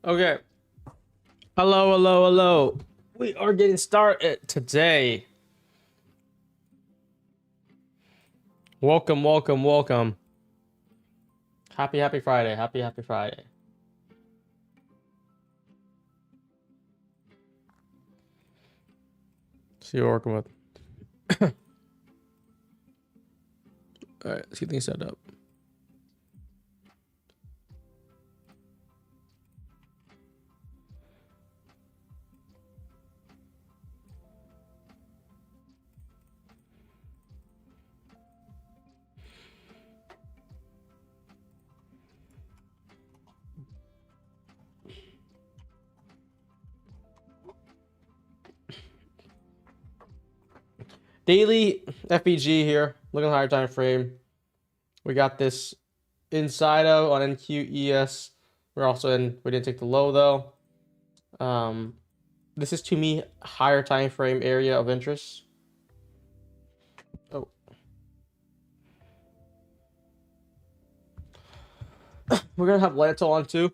Okay. Hello, hello, hello. We are getting started today. Welcome, welcome, welcome. Happy Friday. Happy Friday. See what we're working with. All right, let's get things set up. Daily FEG here, looking at higher time frame. We got this inside of on NQES. We're also in. We didn't take the low though. This is to me higher time frame area of interest. Oh, we're gonna have Lanto on too.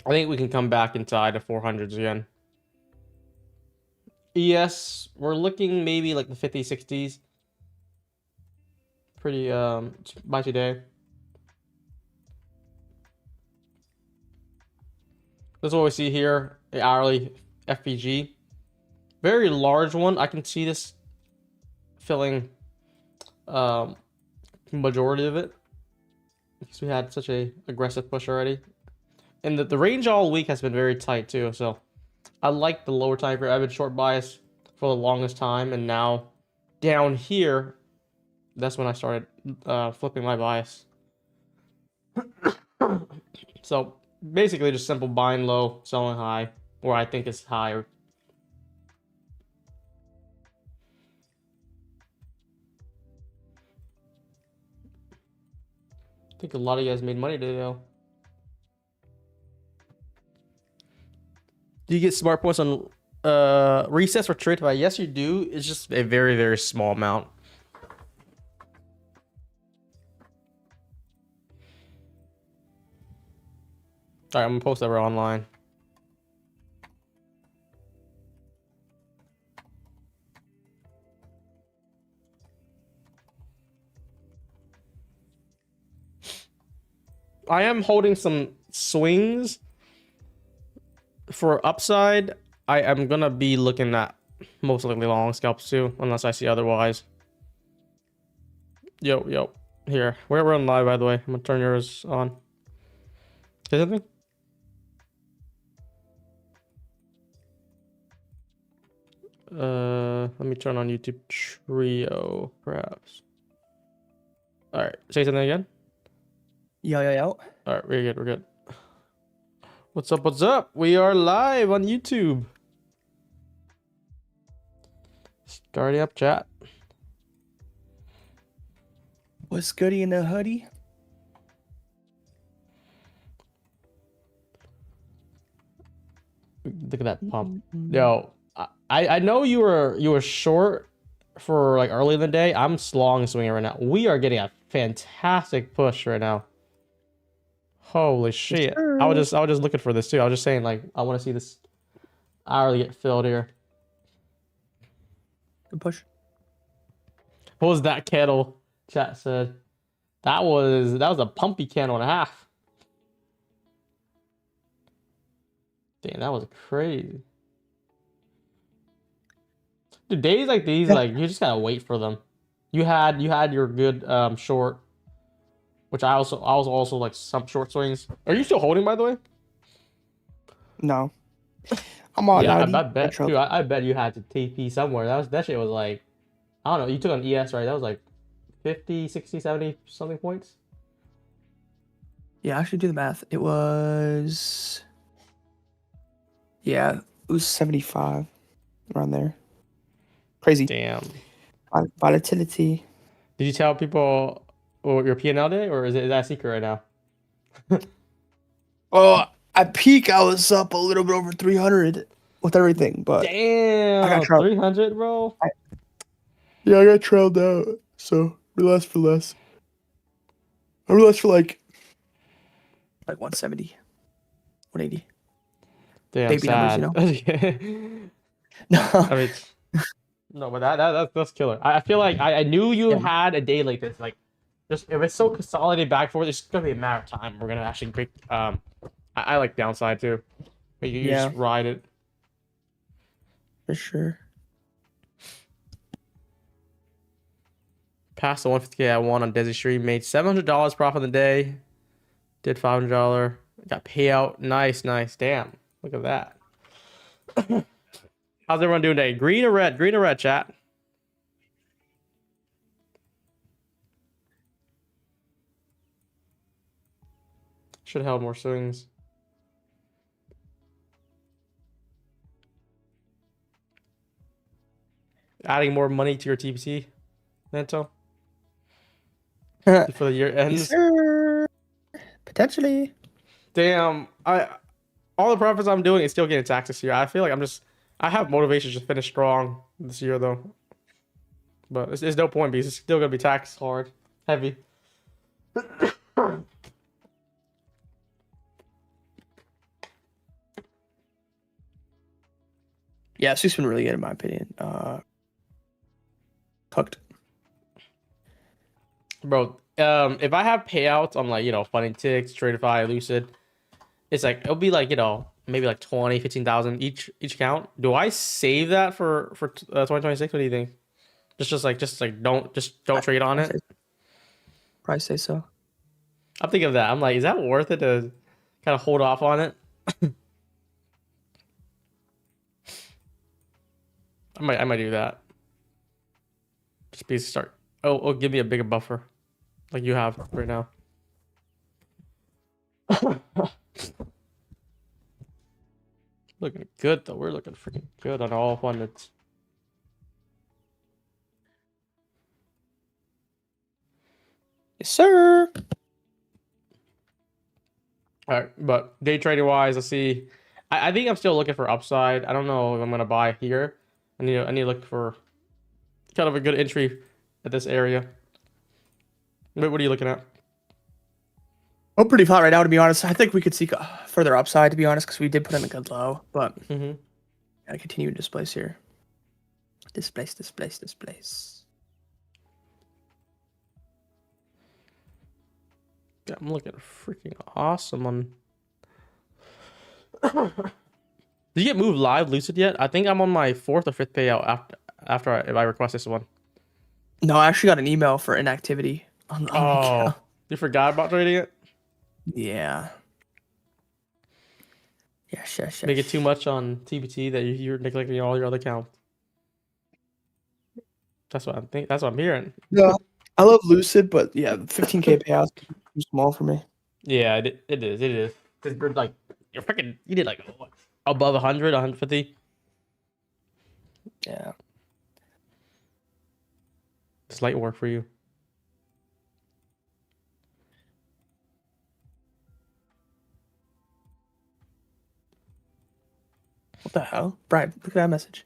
I think we can come back inside the 400s again. ES, we're looking maybe like the 50s, 60s. Pretty by today. This is what we see here, the hourly FPG. Very large one. I can see this filling majority of it because we had such a aggressive push already. And the range all week has been very tight too, so I like the lower time frame. I've been short bias for the longest time, and now down here, that's when I started flipping my bias. So basically just simple buying low, selling high, where I think it's higher. I think a lot of you guys made money today though. Do you get smart points on resets for trade buy? Yes, you do. It's just a very, very small amount. All right, I'm gonna post that we're online. I am holding some swings for upside. I am gonna be looking at most likely long scalps too, unless I see otherwise. Yo, here. We're on live, by the way. I'm gonna turn yours on. Say something? Let me turn on YouTube Trio, perhaps. All right, say something again. Yo. All right, we're good. What's up? What's up? We are live on YouTube. Starting up chat. What's goody in the hoodie? Look at that pump. Yo, I know you were short for like early in the day. I'm long swinging right now. We are getting a fantastic push right now. Holy shit. Sure. I was just looking for this too. I was just saying, like, I want to see this hourly get filled here. Good push. What was that candle? Chat said that was a pumpy candle and a half. Damn, that was crazy. Dude, days like these, like, you just gotta wait for them. You had your good short, which I was also like some short swings. Are you still holding, by the way? No. I'm on Yeah, 90. I bet. Dude, I bet you had to TP somewhere. That shit was like, I don't know. You took on ES, right? That was like 50, 60, 70 something points. Yeah, I should do the math. It was... Yeah, it was 75. Around there. Crazy. Damn. Volatility. Did you tell people your P&L day, or is that a secret right now? Oh, At peak, I was up a little bit over 300 with everything, but I got Damn, trailed. 300, bro. Yeah, I got trailed out. So realized for less. I realized for like 170, 180. Damn, Baby numbers, you sad. know. I mean, no, but that's killer. I feel like I knew you Yeah. had a day like this. Like, just if it's so consolidated back and forth, it's gonna be a matter of time. We're gonna actually break. I like downside too. But you Yeah, just ride it. for sure. Past the 150K I won on Desi Stream. Made $700 profit on the day. Did $500. Got payout. Nice, nice. Damn. Look at that. How's everyone doing today? Green or red? Green or red, chat? Should have held more swings. Adding more money to your TPC, Nanto, before the year Yes, ends. sir. Potentially. Damn, all the profits I'm doing is still getting taxed this year. I feel like I have motivation to finish strong this year though. But there's no point because it's still gonna be taxed hard, heavy. Yeah, Sue's been really good in my opinion. Cooked. Bro, if I have payouts on like, Funny Ticks, Tradeify, Lucid, it's like it'll be like, maybe like 20, 15,000 each account. Do I save that for 2026? What do you think? Just like don't trade on it. Probably say so. I'm thinking of that. I'm like, is that worth it to kind of hold off on it? I might do that. Just be start. Oh, give me a bigger buffer, like you have right now. Looking good though. We're looking freaking good on all hundreds. Yes, sir. All right, but day trading wise, let's see. I think I'm still looking for upside. I don't know if I'm gonna buy here. I need to look for kind of a good entry at this area. What are you looking at? I'm pretty flat right now, to be honest. I think we could seek further upside, to be honest, because we did put in a good low, but gotta continue to displace here. Displace. Yeah, I'm looking freaking awesome on. Did you get moved live Lucid yet? I think I'm on my 4th or 5th payout after if I request this one. No, I actually got an email for inactivity on the account. You forgot about trading it? Yeah. Yes. Make it too much on TBT that you're neglecting all your other accounts. That's what I'm hearing. Yeah, I love Lucid, but yeah, 15K payouts too small for me. Yeah, it is. Because you're like you did like above 100, 150. Yeah. It's light work for you. What the hell? Brian, look at that message.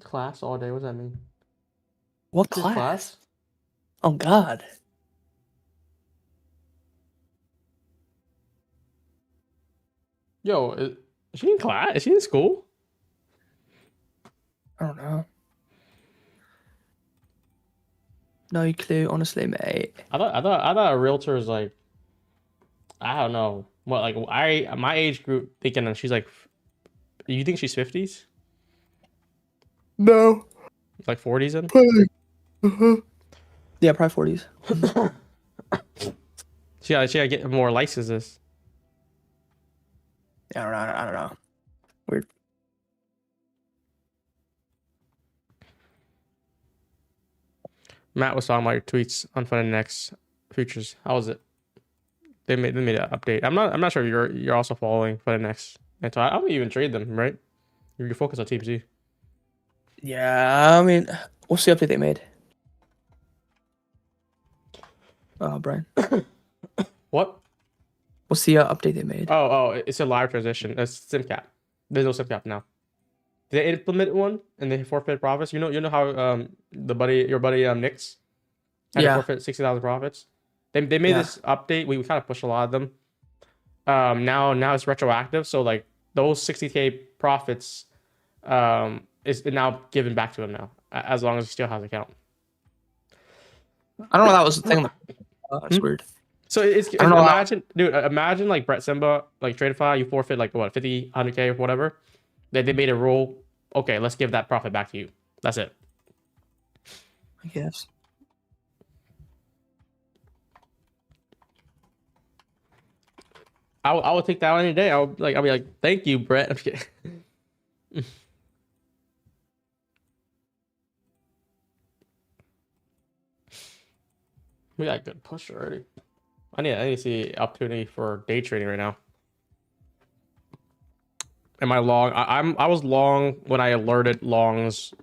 Class all day. What does that mean? What This class? Oh, God. Yo, is she in class? Is she in school? I don't know. No clue, honestly, mate. I thought a realtor is like, I don't know what, like my age group thinking that she's like, you think she's 50s? No. Like 40s in? Yeah, probably 40s. She gotta get more licenses. Yeah, I don't know. Weird. Matt was talking about your tweets on Fun and Next futures. How was it? They made an update. I'm not sure if you're also following Fun and Next. And so I don't even trade them, right? You're focused on TPC. Yeah, I mean, what's the update they made? Brian? What? What's the update they made? Oh, it's a live transition. It's sim cap. There's no sim cap now. They implement one and they forfeit profits. You know how your buddy Nick's had to Yeah. forfeit 60,000 profits. They made Yeah. this update. We kind of pushed a lot of them. Now it's retroactive. So like those 60K profits is now given back to him now, as long as he still has an account. I don't know. That was the thing. That's weird. So it's I don't know imagine, dude. Imagine like Brett Simba, like Tradeify, you forfeit like what 50, 100K or whatever. They made a rule. Okay, let's give that profit back to you. That's it. I guess. I would take that any day. I'll be like, thank you, Brett. I'm kidding. We got a good push already. I need to see opportunity for day trading right now. Am I long? I was long when I alerted longs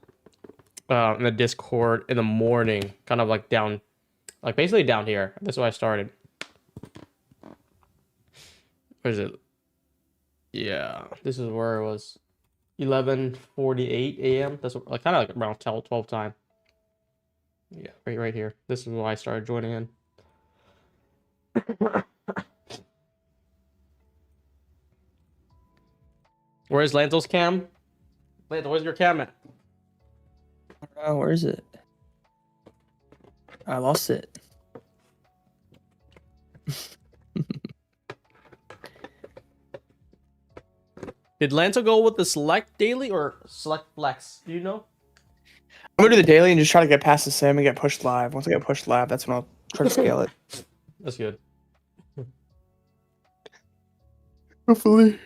in the Discord in the morning, kind of like down, like basically down here. That's why I started. Where is it? Yeah, this is where it was. 11:48 a.m. That's like kind of like around 12 time. Yeah, right here. This is why I started joining in. Where's Lanto's cam? Lanto, where's your cam at? I don't know. Where is it? I lost it. Did Lanto go with the select daily or select flex? Do you know? I'm gonna do the daily and just try to get past the sim and get pushed live. Once I get pushed live, that's when I'll try to scale it. That's good. Hopefully.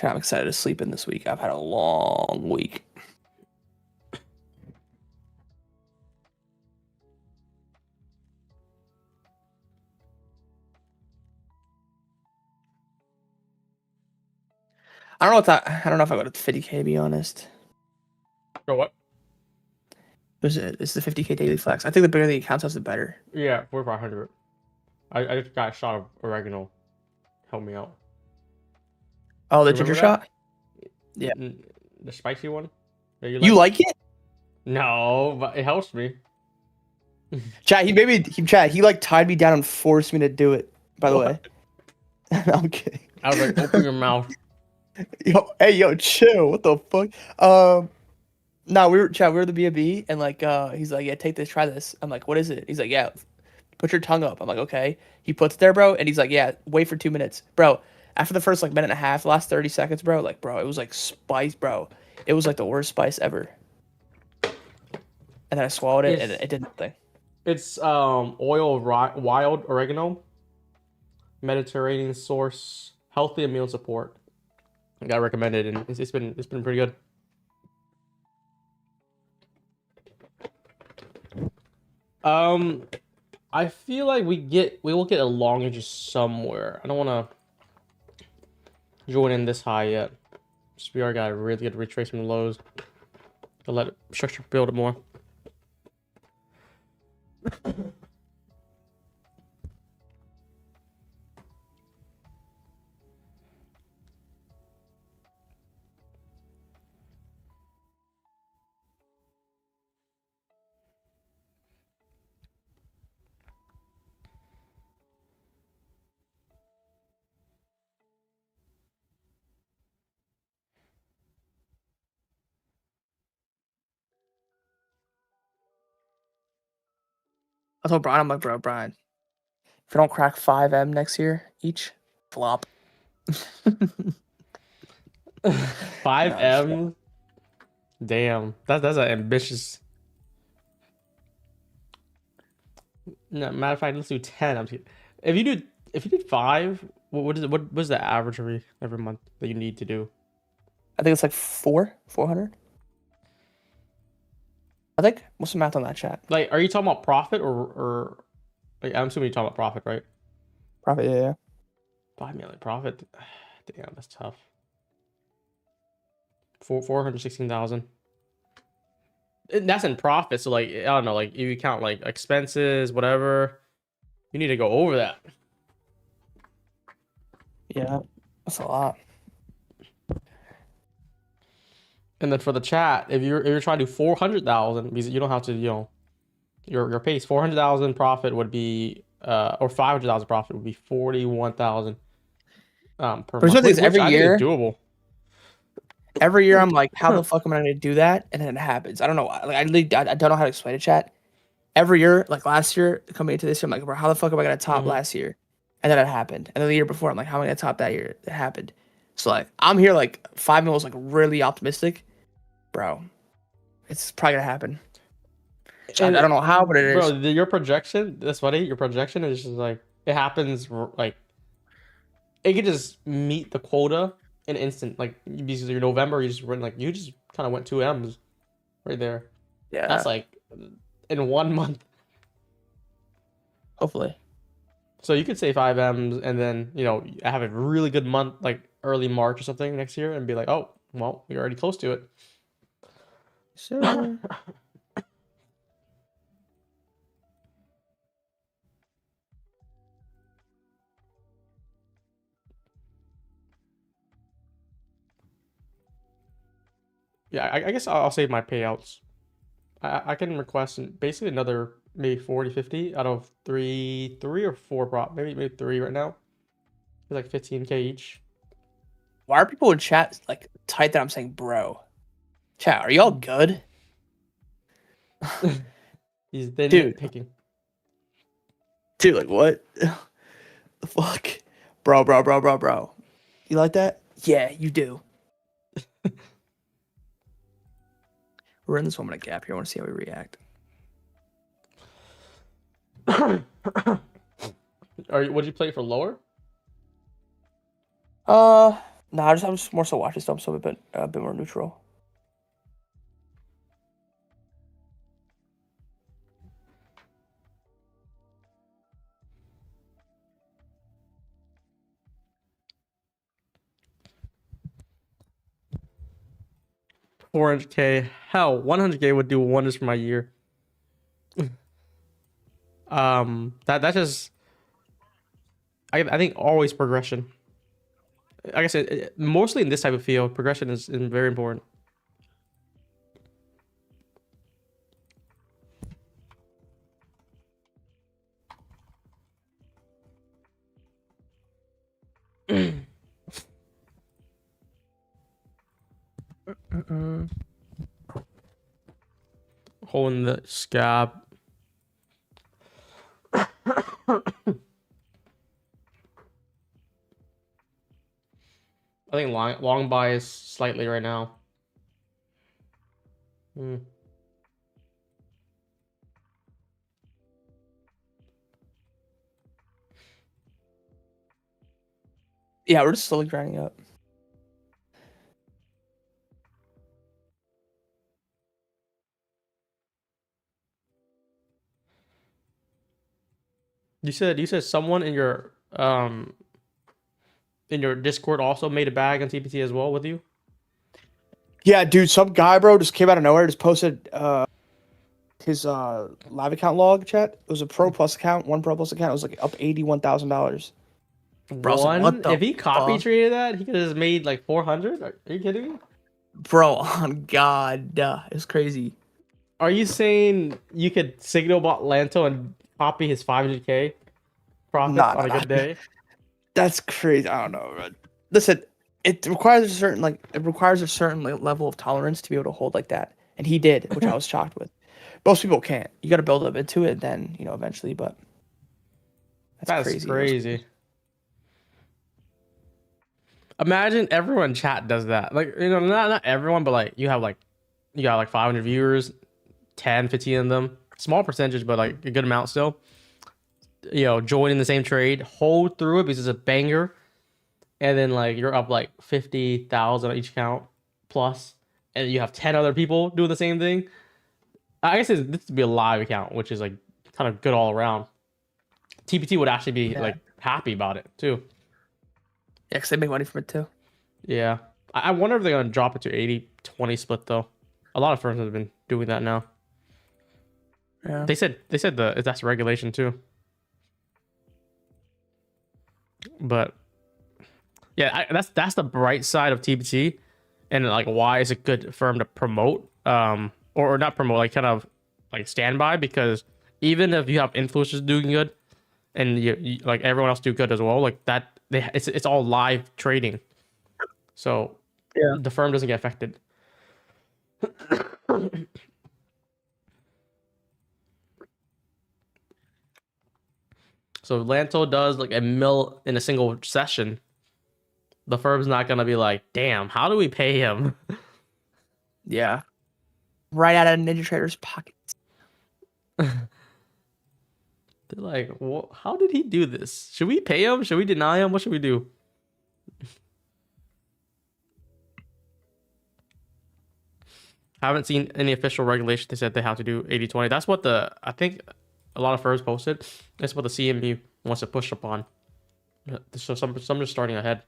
I'm excited to sleep in this week. I've had a long week. I don't know what that. I don't know if I go to 50K to be honest. Go what? Is it? It's the 50K daily flex. I think the bigger the account size, the better. Yeah, 4,500. I just got a shot of oregano. Help me out. Oh, the ginger shot? Yeah. The spicy one? You like it? No, but it helps me. Chat, he like tied me down and forced me to do it, by the way. I'm kidding. I was like, open your mouth. Yo, chill. What the fuck? No, we were the B&B and like he's like, yeah, take this, try this. I'm like, what is it? He's like, yeah, put your tongue up. I'm like, okay. He puts it there, bro, and he's like, yeah, wait for 2 minutes. Bro, after the first like minute and a half, last 30 seconds, bro, it was like spice, bro. It was like the worst spice ever. And then I swallowed it and it did nothing. It's oil of wild oregano, Mediterranean source, healthy immune support. I got recommended, and it's been pretty good. I feel like we will get a long edge somewhere. I don't want to join in this high yet. We already got a really good retracement lows. To let it structure build it more. I told Brian, I'm like, bro, Brian, if we don't crack 5M next year each, flop. 5M. Damn, that's an ambitious. No, matter of fact, let's do 10. If you did 5, what is the average every month that you need to do? I think it's like 400. I think. What's the math on that, chat? Like, are you talking about profit or like, I'm assuming you're talking about profit, right? Profit, yeah. 5 million profit. Damn, that's tough. 416,000. That's in profit. So like I don't know, like if you count like expenses, whatever, you need to go over that. Yeah, that's a lot. And then for the chat, if you're trying to do 400,000, because you don't have to, your pace 400,000 profit would be or 500,000 profit would be 41,000 per But the month, thing is, which I think is doable. every year I'm like, how the fuck am I gonna do that? And then it happens. I don't know. Like I don't know how to explain it, chat. Every year, like last year, coming into this year, I'm like, bro, how the fuck am I gonna top last year? And then it happened. And then the year before, I'm like, how am I gonna top that year? It happened. So like, I'm here like 5 mil was like really optimistic, bro. It's probably gonna happen. I don't know how, but it is. Bro, your projection, that's funny. Your projection is just like it happens like it could just meet the quota in an instant. Like because you're November, you just kind of went 2 M's right there. Yeah. That's like in 1 month. Hopefully. So you could say 5 M's and then, have a really good month like early March or something next year and be like, oh, well, you're already close to it. So yeah, I guess I'll save my payouts. I can request basically another maybe 40, 50 out of three or four prop, maybe three right now. It's like 15K each. why are people in chat like tight that I'm saying bro? Chat, are y'all good? He's Dude. picking. Dude, like what? The fuck? Bro. You like that? Yeah, you do. We're in this one minute gap here. I want to see how we react. Would you play for lower? No, I'm just more so watching stuff, so a bit more neutral. $400K. Hell, 100K would do wonders for my year. That's just I think always progression. Like I said, mostly in this type of field, progression is very important. Holding the scab. I think long bias slightly right now. Yeah, we're just slowly grinding up. You said someone in your Discord also made a bag on TPT as well with you? Yeah, dude, some guy, bro, just came out of nowhere, just posted his live account log, chat. It was a Pro Plus account, one Pro Plus account. It was like up $81,000. Bro, One? like, If he copy traded that, he could have just made like 400. Are you kidding me? Bro, on God, it's crazy. Are you saying you could signal bot Lanto and copy his 500K profits on a good day? That's crazy. I don't know, bro. Listen, it requires a certain level of tolerance to be able to hold like that, and he did, which I was shocked with. Most people can't. You got to build up into it, then eventually. But that's crazy. Imagine everyone in chat does that. Like not everyone, but like you got like 500 viewers, 10, 15 of them, small percentage, but like a good amount still. Join in the same trade, hold through it because it's a banger, and then like you're up like 50,000 on each account plus, and you have 10 other people doing the same thing. I guess this would be a live account, which is like kind of good all around. TPT would actually be like happy about it too. Yeah, because they make money from it too. Yeah. I wonder if they're going to drop it to 80-20 split though. A lot of firms have been doing that now. Yeah. They said that's regulation too. But yeah, that's the bright side of TBT, and like why is a good firm to promote, or not promote, like kind of like stand by, because even if you have influencers doing good, and you like everyone else do good as well, like that it's all live trading, so Yeah. the firm doesn't get affected. So if Lanto does like a mil in a single session, the firm's not gonna be like, damn, how do we pay him? Yeah. Right out of Ninja Trader's pockets. They're like, how did he do this? Should we pay him? Should we deny him? What should we do? I haven't seen any official regulation. They said they have to do 80/20. That's what I think a lot of firms posted. That's what the CMB wants to push upon. So some just starting ahead.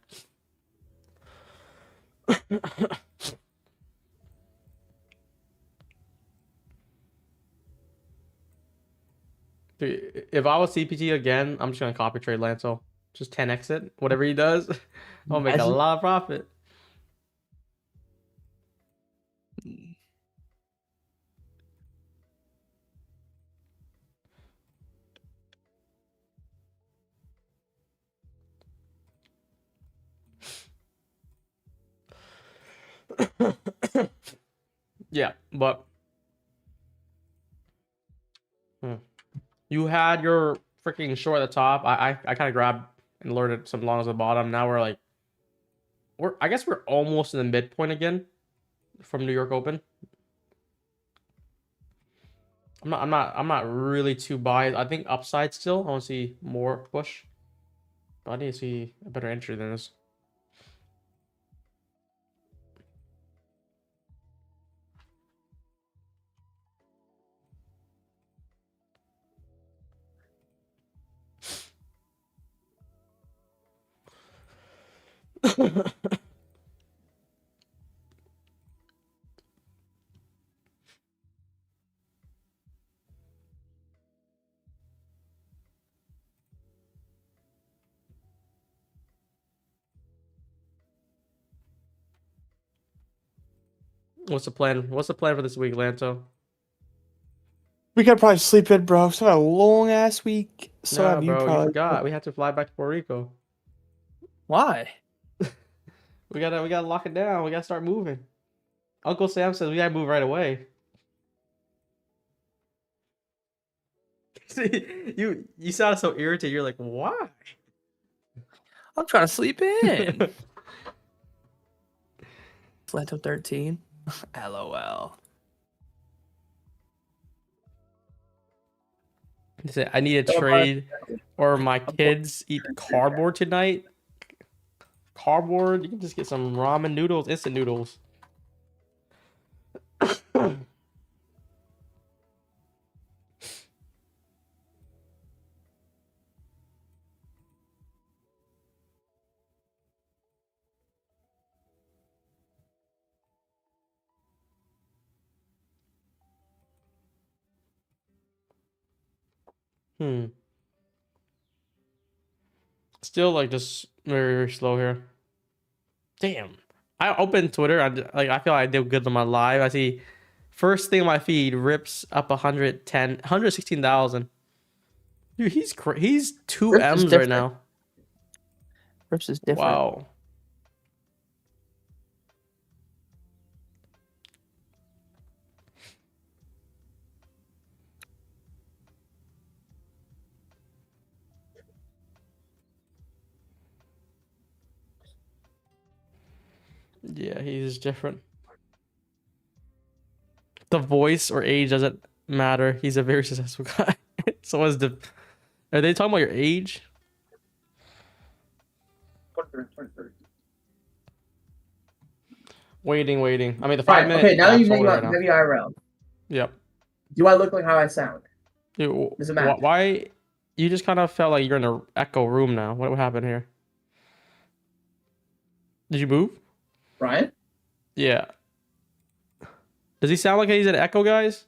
Dude, if I was CPT again, I'm just gonna copy trade Lanso. Just 10x it. Whatever he does, I'll make a lot of profit. Yeah, but you had your freaking short at the top. I kind of grabbed and lured some longs at the bottom. Now I guess we're almost in the midpoint again from New York Open. I'm not really too biased. I think upside still. I want to see more push. But I need to see a better entry than this. What's the plan? What's the plan for this week, Lanto? We could probably sleep in, bro. So a long ass week. So Nah, have you bro, you probably. forgot. We have to fly back to Puerto Rico. Why? We gotta lock it down. We gotta start moving. Uncle Sam says we gotta move right away. See, you sound so irritated. You're like, why? I'm trying to sleep in. Flanto 13. LOL. He said, I need a trade or my kids eat cardboard tonight. Cardboard? You can just get some ramen noodles, instant noodles. Still like just very, very slow here. Damn. I opened Twitter. I feel like I did good on my live. I see first thing on my feed rips up 116,000. Dude, he's 2 Rips is M's right different. now. Rips is different. Wow. Yeah, he's different. The voice or age doesn't matter. He's a very successful guy. So are they talking about your age? 23. Waiting. I mean, the Right, 5-minute. okay, now that you lap's think over about right now. maybe IRL, Yep. do I look like how I sound? Dude, Does it matter? why? You just kind of felt like you're in an echo room now. What happened here? Did you move? Brian? Yeah. Does he sound like he's an echo, guys?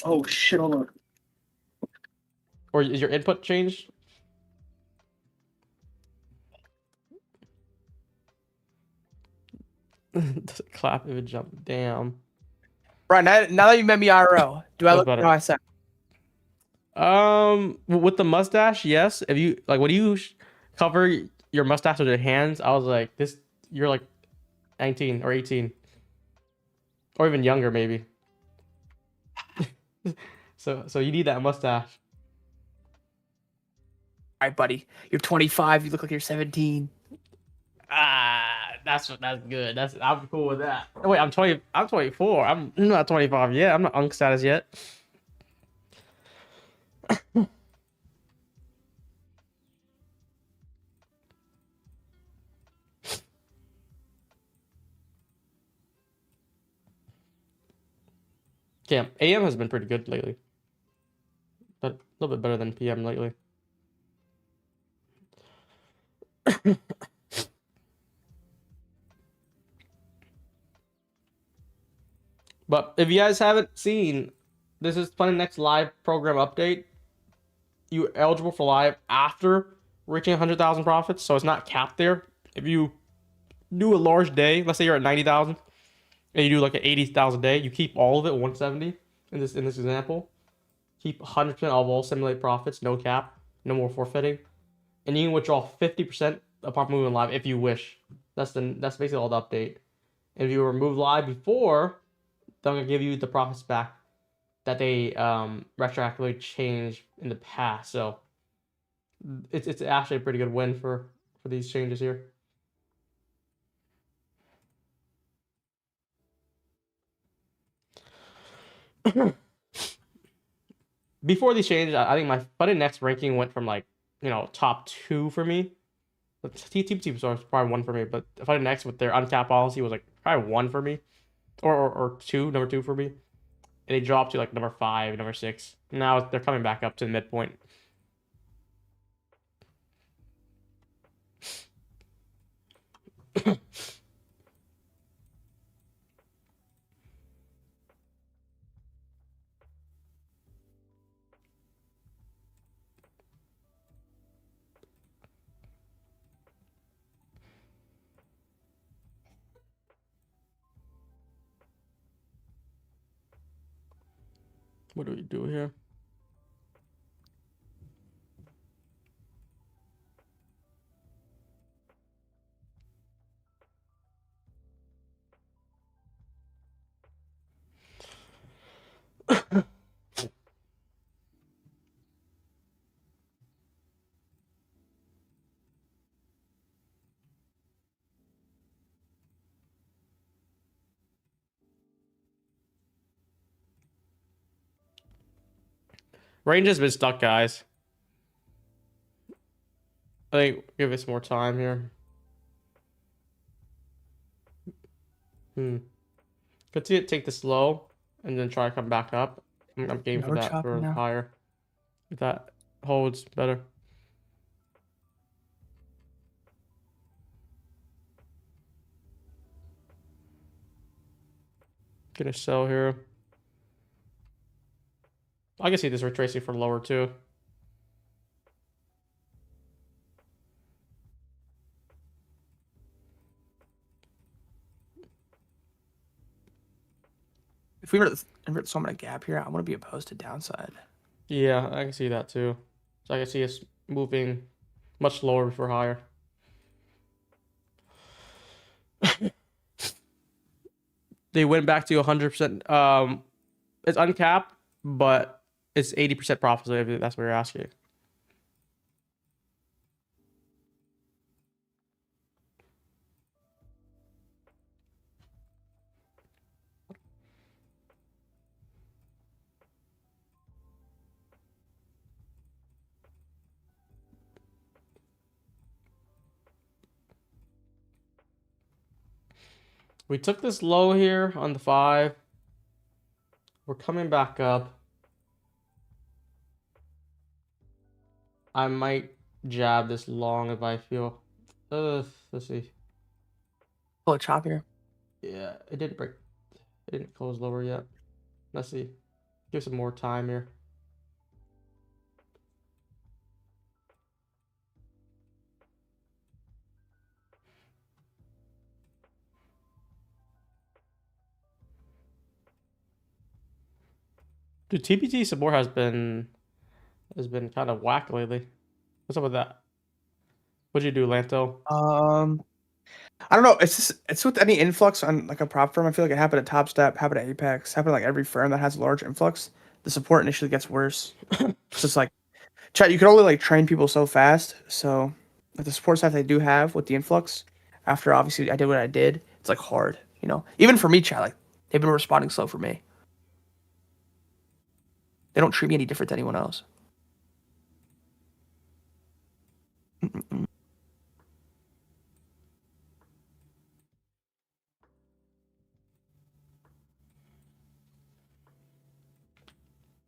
Oh shit! Hold on. Or is your input changed? Does it clap if it jump? Damn. Brian, now that you met me IRL, do I That's look better. how I sound? With the mustache, yes. If you like, when you cover your mustache with your hands, I was like, this, you're like 19 or 18, or even younger, maybe. So you need that mustache. All right, buddy. You're 25. You look like you're 17. That's good. I'm cool with that. Oh, wait, I'm 20. I'm 24. I'm not 25 yet. I'm not unk status yet. Okay, AM has been pretty good lately, but a little bit better than PM lately. But if you guys haven't seen, this is Funny Next live program update. You're eligible for live after reaching 100,000 profits, so it's not capped there. If you do a large day, let's say you're at 90,000, and you do like an 80,000 day, you keep all of it 170 in this example. Keep 100% of all simulate profits, no cap, no more forfeiting, and you can withdraw 50% upon moving live if you wish. That's basically all the update. If you remove live before, they're gonna give you the profits back that they retroactively changed in the past. So it's actually a pretty good win for these changes here. Before these changes, I think my Funny Next ranking went from like, top 2 for me. Team Stars was probably 1 for me, but Funny Next with their uncapped policy was like probably 1 for me, or 2, number 2 for me. And they dropped to like number 5, number 6. Now they're coming back up to the midpoint. What do we do here? Range has been stuck, guys. I think give us more time here. Could see it take this low and then try to come back up. I'm game No for that chopping for now. higher. If that holds better. Gonna sell here. I can see this retracing for lower too. If we invert so many gap here, I want to be opposed to downside. Yeah, I can see that too. So I can see us moving much lower before higher. They went back to 100%. It's uncapped, but it's 80% profit. So if that's what you're asking. We took this low here on the 5. We're coming back up. I might jab this long if I feel. Let's see. Pull a chop here. Yeah, it did break. It didn't close lower yet. Let's see. Give some more time here. Dude, TPT support has been kind of whack lately. What's up with that? What'd you do, Lanto? I don't know. It's with any influx on like a prop firm. I feel like it happened at Top Step, happened at Apex, happened at, like every firm that has a large influx. The support initially gets worse. It's just like chat. You can only like train people so fast. So like the support staff they do have with the influx, after obviously I did what I did, it's like hard. You know, even for me, chat. Like they've been responding slow for me. They don't treat me any different than anyone else.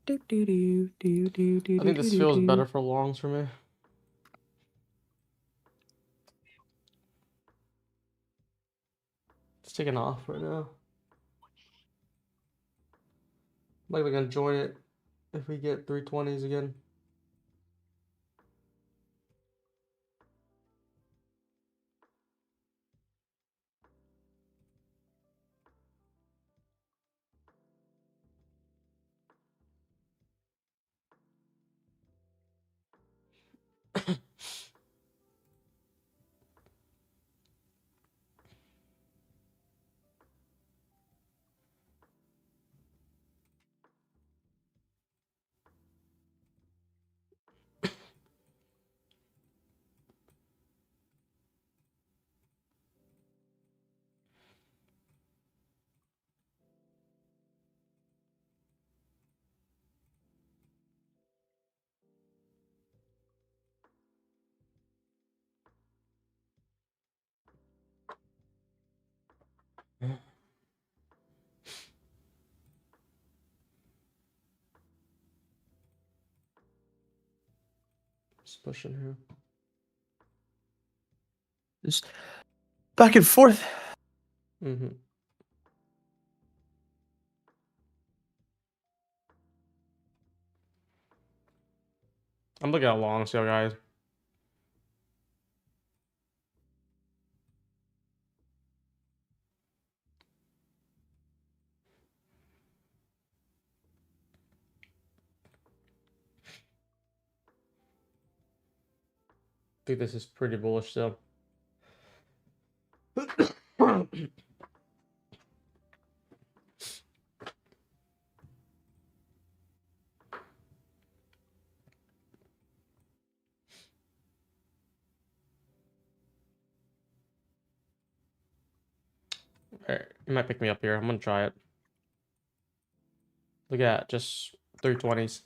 I think this feels better for longs for me. It's taking off right now. I'm likely gonna join it if we get 320s again. Just pushing here. Just back and forth. Mm-hmm. I'm looking at long still, guys. I think this is pretty bullish still. Alright, you might pick me up here. I'm gonna try it. Look at that, just 320s.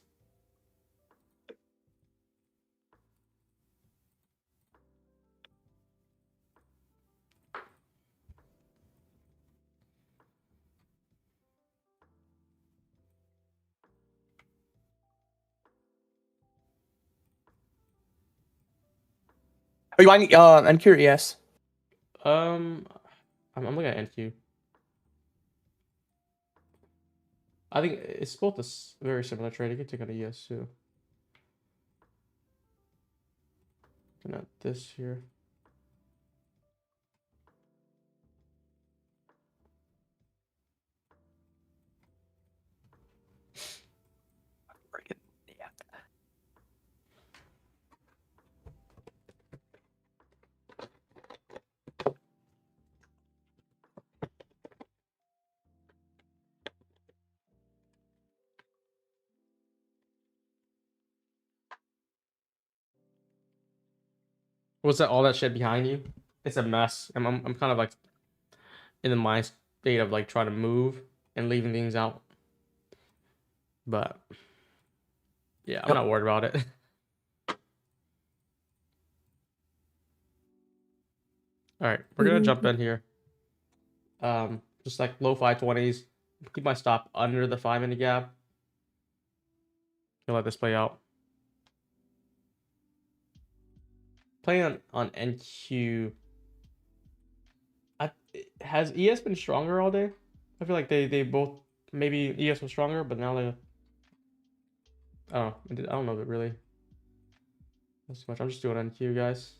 Are you buying NQ? Yes. I'm looking at NQ. I think it's both a very similar trade. You can take on a ES too. Looking at this here. Yeah. What's that? All that shit behind you? It's a mess. I'm kind of like in the mind state of like trying to move and leaving things out. But yeah, I'm not worried about it. All right, we're gonna jump in here. Just like low 520s. Keep my stop under the 5-minute gap. Gonna let this play out. Playing on NQ. Has ES been stronger all day? I feel like they both maybe ES was stronger, but now they. I don't know if it really. That's too much. I'm just doing NQ, guys.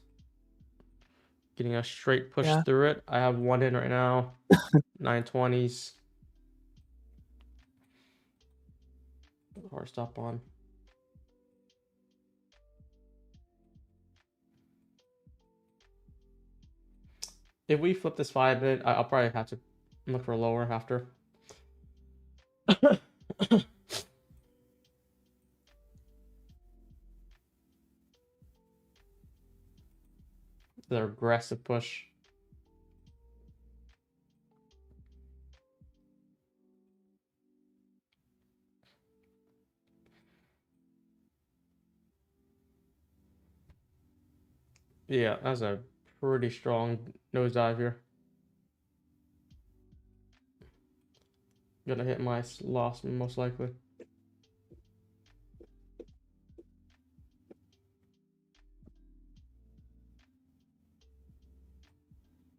Getting a straight push Yeah. through it. I have one in right now. 920s. Hard stop on. If we flip this 5-minute, I'll probably have to look for a lower after. The aggressive push. Yeah, that's a pretty strong nosedive here. Gonna hit my loss most likely.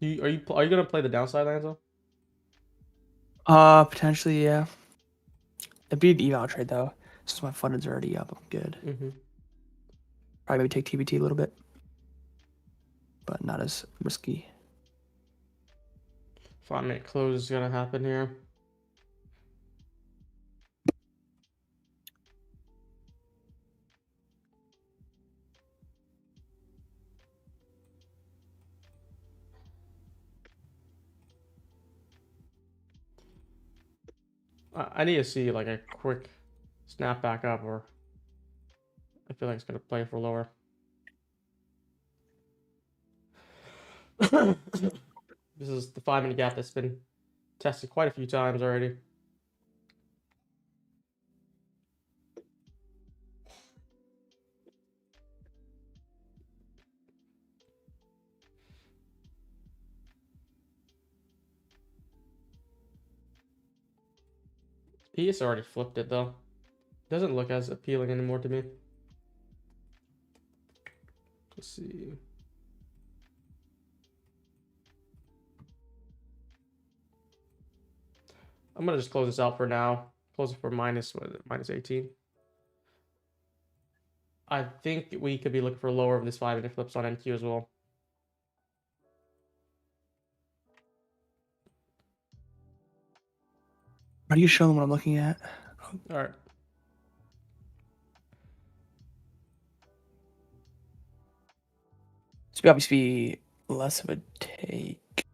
Are you gonna play the downside, Lanzo? Potentially, yeah. It'd be an eval trade though, since my fund is already up. I'm good. Probably maybe take TBT a little bit, but not as risky. 5-minute close is gonna happen here. I need to see like a quick snap back up, or I feel like it's gonna play for lower. This is the 5-minute gap that's been tested quite a few times already. He has already flipped it though. Doesn't look as appealing anymore to me. Let's see. I'm gonna just close this out for now. Close it for minus 18. I think we could be looking for lower of this 5-minute flips on NQ as well. Are you showing what I'm looking at? All right. This would obviously be less of a take.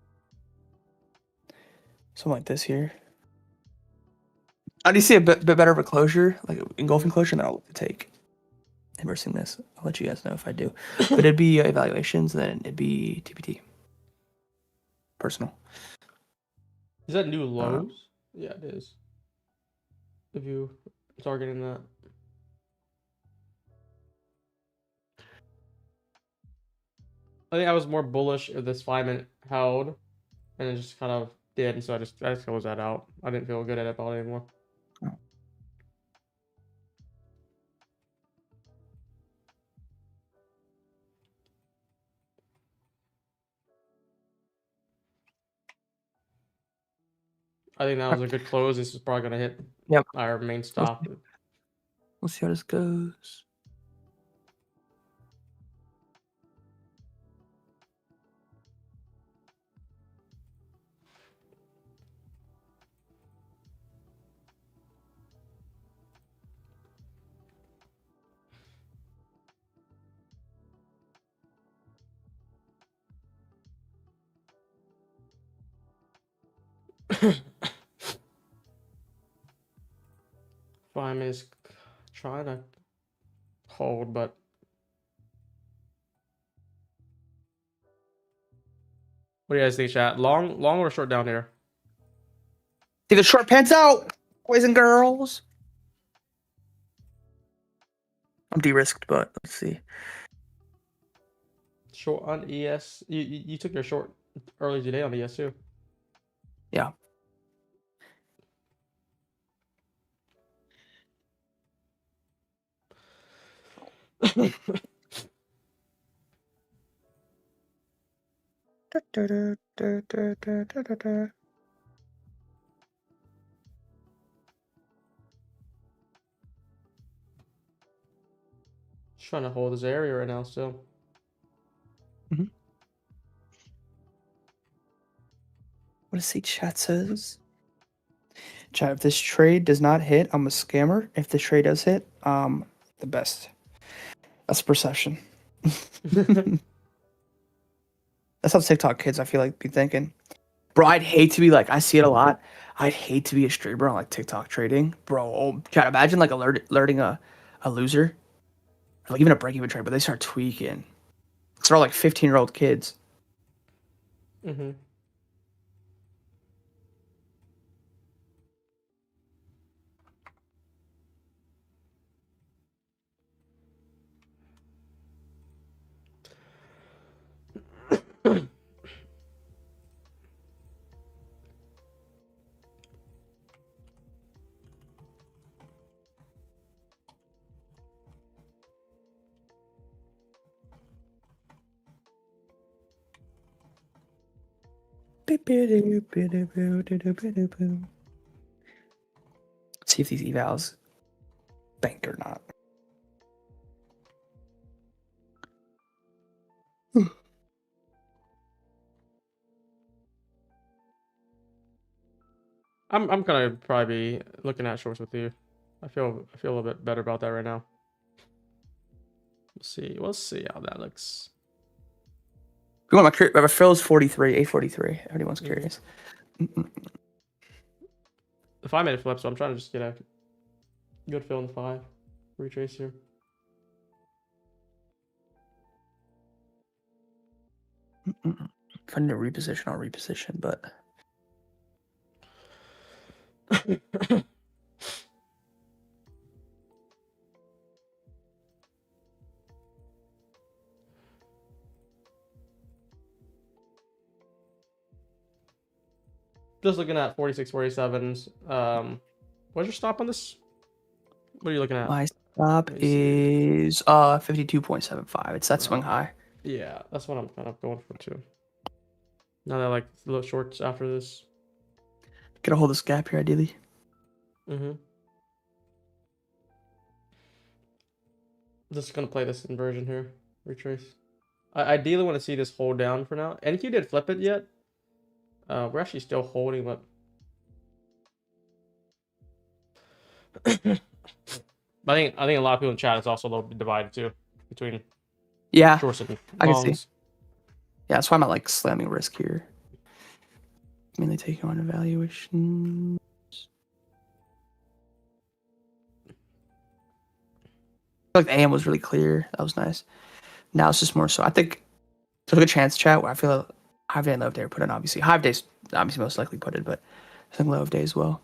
Something like this here. I do see a bit better of a closure, like engulfing closure, and then I'll look to take. Inversing this, I'll let you guys know if I do. But it'd be evaluations, then it'd be TPT. Personal. Is that new lows? Yeah, it is. If you targeting that. I think I was more bullish if this 5-minute held, and it just kind of did, so I just closed that out. I didn't feel good at it anymore. I think that was a good close. This is probably gonna hit our main stop. We'll see how this goes. Fine is trying to hold, but what do you guys think, chat? Long or short down here? See the short pants out, boys and girls. I'm de-risked, but let's see. Short on ES. You took your short early today on ES too. Yeah. Just trying to hold this area right now still. What does see chat says? Chat, if this trade does not hit, I'm a scammer. If the trade does hit, the best. That's perception. That's how TikTok kids, I feel like, be thinking. Bro, I'd hate to be like, I see it a lot. I'd hate to be a streamer on like TikTok trading. Bro, oh, chat, imagine like alerting a loser. Or, like even a break-even trade, but they start tweaking. Because they're all like 15-year-old kids. Mm-hmm. See if these evals banked or not. I'm gonna probably be looking at shorts with you. I feel a little bit better about that right now. We'll see how that looks. You want my Phil's 43, 843. If anyone's curious. The 5 minute flip, so I'm trying to just get a good fill in the 5. Retrace here. If I need to reposition, I'll reposition, but just looking at 46, 47s. What's your stop on this? What are you looking at? my stop Let me see. is 52.75. It's that swing high. Yeah, that's what I'm kind of going for too. Now that I like the little shorts after this. Gotta hold this gap here, ideally. Mm-hmm. Just gonna play this inversion here. Retrace. I ideally want to see this hold down for now. NQ did flip it yet. We're actually still holding, but I think a lot of people in chat is also a little bit divided too between shorts and I longs. can see. Yeah, that's why I'm not like slamming risk here. Mainly taking on evaluation. I feel like the AM was really clear. That was nice. Now it's just more so. I think there's a good chance, chat, where I feel like Hive Day and Low Day are put in, obviously. Hive Day's obviously most likely put in, but I think Low Day as well.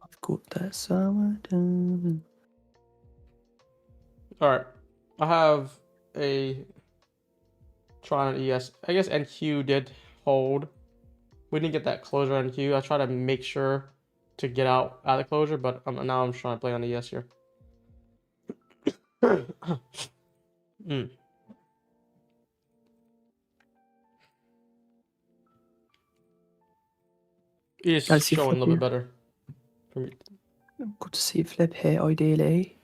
I've got that summer done. All right, I have a try on ES. I guess NQ did hold. We didn't get that closure on NQ. I try to make sure to get out at the closure, but now I'm trying to play on ES here. It's showing a little bit better for me. Good to see flip here, ideally.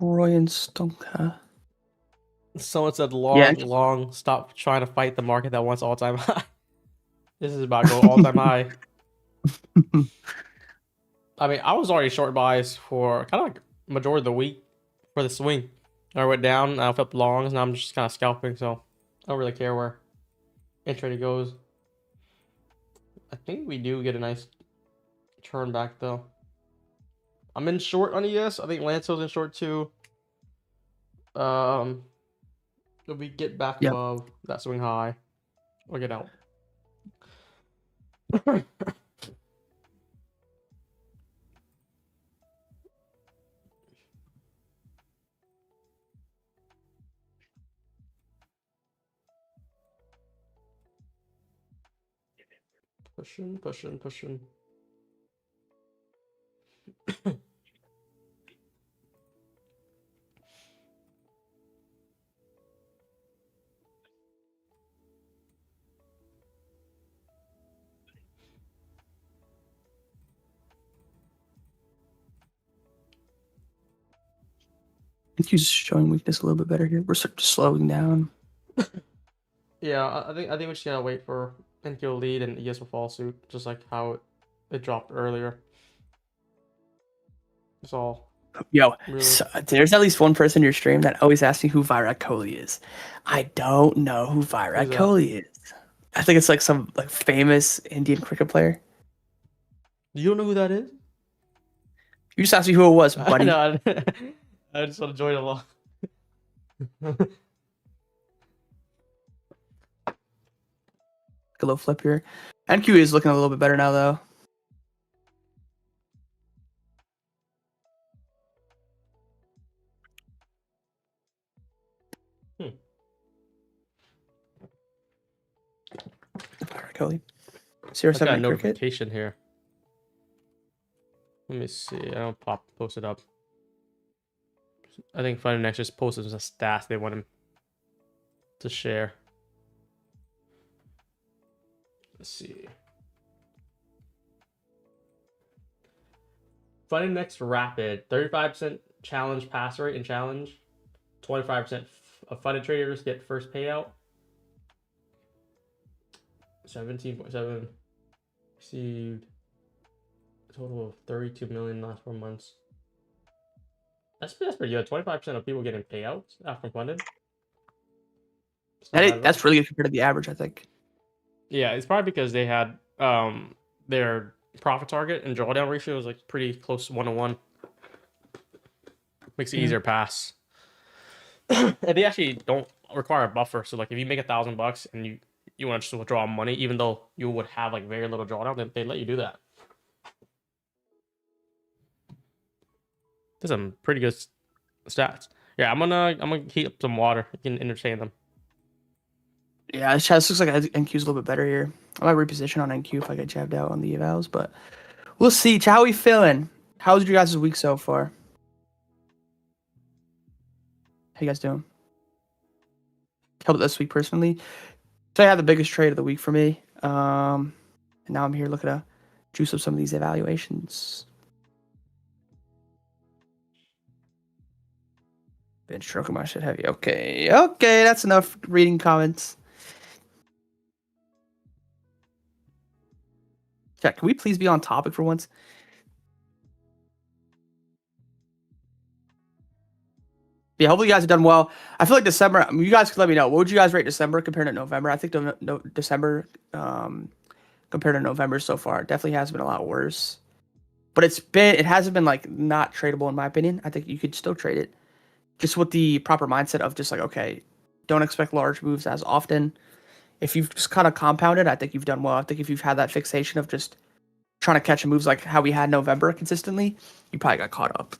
BrianStonk. Someone said long, stop trying to fight the market that wants all-time high. This is about to go all-time high. I mean, I was already short buys for kind of like majority of the week for the swing. I went down, I flipped longs, and I'm just kind of scalping, so I don't really care where Intraday goes. I think we do get a nice turn back, though. I'm in short on ES. I think Lance's in short, too. If we get back above that swing high, we'll get out. Pushing. NQ's showing weakness a little bit better here. We're sort of slowing down. Yeah, I think we just gotta wait for NQ to lead and ES will follow suit, just like how it dropped earlier. It's all Yo, really. so, there's at least one person in your stream that always asks me who Virat Kohli is. I don't know who Virat Who's that? Kohli is. I think it's like some like famous Indian cricket player. You don't know who that is? You just asked me who it was, I buddy. know. I just want to join along. A little flip here. NQ is looking a little bit better now, though. Virat Kohli. I 0-7 got a cricket. notification here. Let me see. I don't post it up. I think Fun Next just posted some stats they want him to share. Let's see. Fun Next Rapid, 35% challenge pass rate in challenge, 25% of funded traders get first payout. 17.7 received a total of 32 million last 4 months. That's pretty good. 25% of people getting payouts from funded. That's really good compared to the average, I think. Yeah, it's probably because they had their profit target and drawdown ratio is like pretty close to 1-to-1. Makes it easier pass. And they actually don't require a buffer. So like if you make $1,000 and you want to just withdraw money, even though you would have like very little drawdown, then they let you do that. There's some pretty good stats. Yeah, I'm gonna heat up some water. You can entertain them. Yeah, this looks like NQ's a little bit better here. I might reposition on NQ if I get jabbed out on the evals, but we'll see. How are we feeling? How's your guys' week so far? How you guys doing? Killed it this week personally. So I had the biggest trade of the week for me. And now I'm here looking to juice up some of these evaluations. Been stroking my shit heavy. Okay, that's enough reading comments. Chat, can we please be on topic for once? Yeah, hopefully you guys have done well. I feel like December, you guys could let me know. What would you guys rate December compared to November? I think December compared to November so far definitely has been a lot worse. But it hasn't been like not tradable in my opinion. I think you could still trade it. Just with the proper mindset of just like, okay, don't expect large moves as often. If you've just kind of compounded, I think you've done well. I think if you've had that fixation of just trying to catch moves like how we had November consistently, you probably got caught up.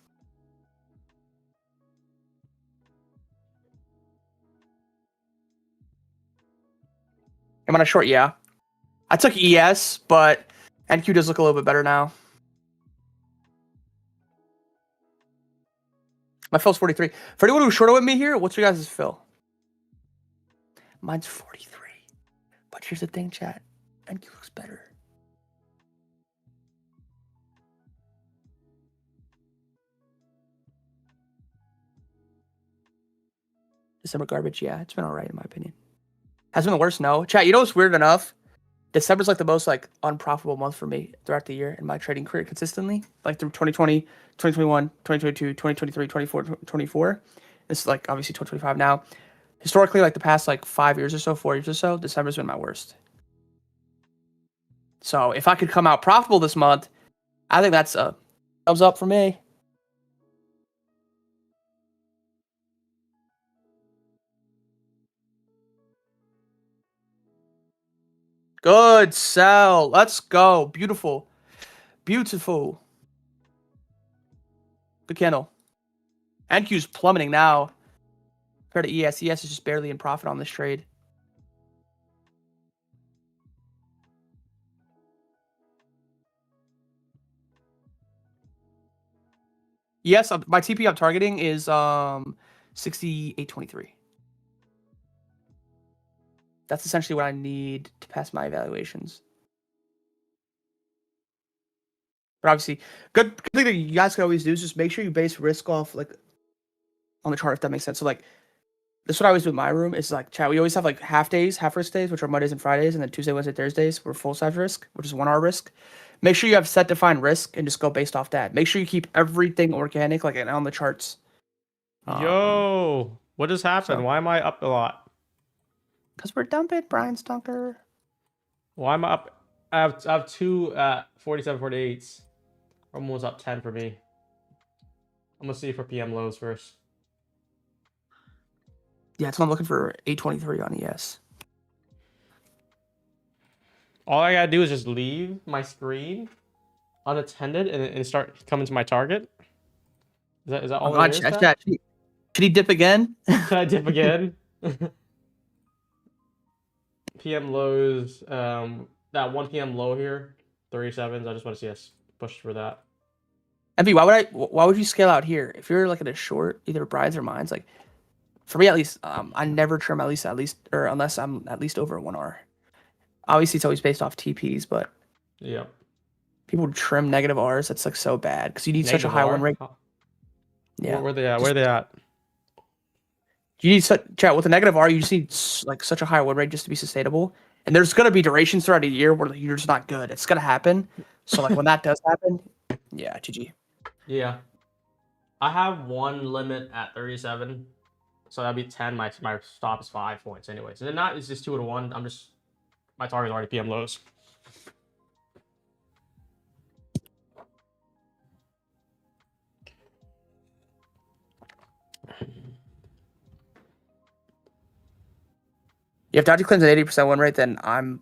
Am I a short? Yeah. I took ES, but NQ does look a little bit better now. My fill's 43. For anyone who's shorter with me here, what's your guys' fill? Mine's 43. But here's the thing, chat. NQ looks better. December garbage, yeah. It's been alright in my opinion. Has been the worst, no. Chat, you know what's weird enough? December's like the most like unprofitable month for me throughout the year in my trading career consistently. Like through 2020, 2021, 2022, 2023, 24. This is like obviously 2025 now. Historically, like the past like 5 years or so, 4 years or so, December's been my worst. So if I could come out profitable this month, I think that's a thumbs up for me. Good sell. Let's go. Beautiful. Beautiful. Good candle. NQ's plummeting now. Compared to ES. ES is just barely in profit on this trade. Yes, my TP I'm targeting is 68.23. That's essentially what I need to pass my evaluations. But obviously, good thing that you guys can always do is just make sure you base risk off like on the chart, if that makes sense. So like, this is what I always do in my room. Is like, chat. We always have like half risk days, which are Mondays and Fridays, and then Tuesday, Wednesday, Thursdays we're full size risk, which is 1 hour risk. Make sure you have set defined risk and just go based off that. Make sure you keep everything organic, like and on the charts. Yo, what just happened? Why am I up a lot? Because we're dumping BrianStonker. Why am I up? I have 2 at 47, 48s. Almost up 10 for me. I'm gonna see for PM lows first. Yeah, that's what I'm looking for. 823 on ES. All I gotta do is just leave my screen unattended and start coming to my target. Is that all there is? Should he dip again? Can I dip again? PM lows, that 1 PM low here, 37s. I just want to see us push for that. MV, why would you scale out here? If you're like at a short, either brides or mines, like for me at least, I never trim at least or unless I'm at least over a 1 hour. Obviously it's always based off TPs, but yeah, people trim negative R's. That's like so bad because you need such a high win rate. Yeah, where they at? You need chat with a negative R. You just need like such a high win rate just to be sustainable. And there's gonna be durations throughout a year where you're just not good. It's gonna happen. So like when that does happen, yeah, GG. Yeah, I have 1 limit at 37, so that'd be 10. My stop is 5 points anyways. And then not it's just 2 to 1. I'm just my target's already PM lows. If Dodgy claims an 80% win rate, then I'm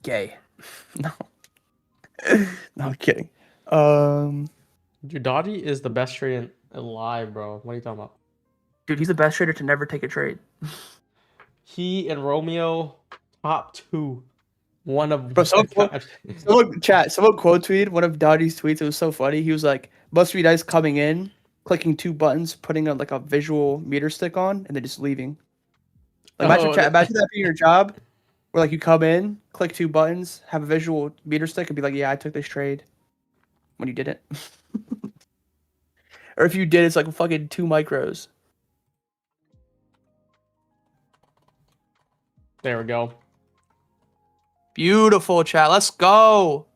gay. No. No, I'm kidding. Dude, Dodgy is the best trade alive, bro. What are you talking about? Dude, he's the best trader to never take a trade. He and Romeo, top 2. One of Bro, someone quote tweeted one of Dodgy's tweets. It was so funny. He was like, must be nice coming in, clicking 2 buttons, putting like a visual meter stick on, and then just leaving. Like, imagine that being your job, where like you come in, click 2 buttons, have a visual meter stick, and be like, "Yeah, I took this trade." When you didn't, or if you did, it's like fucking 2 micros. There we go. Beautiful chat. Let's go.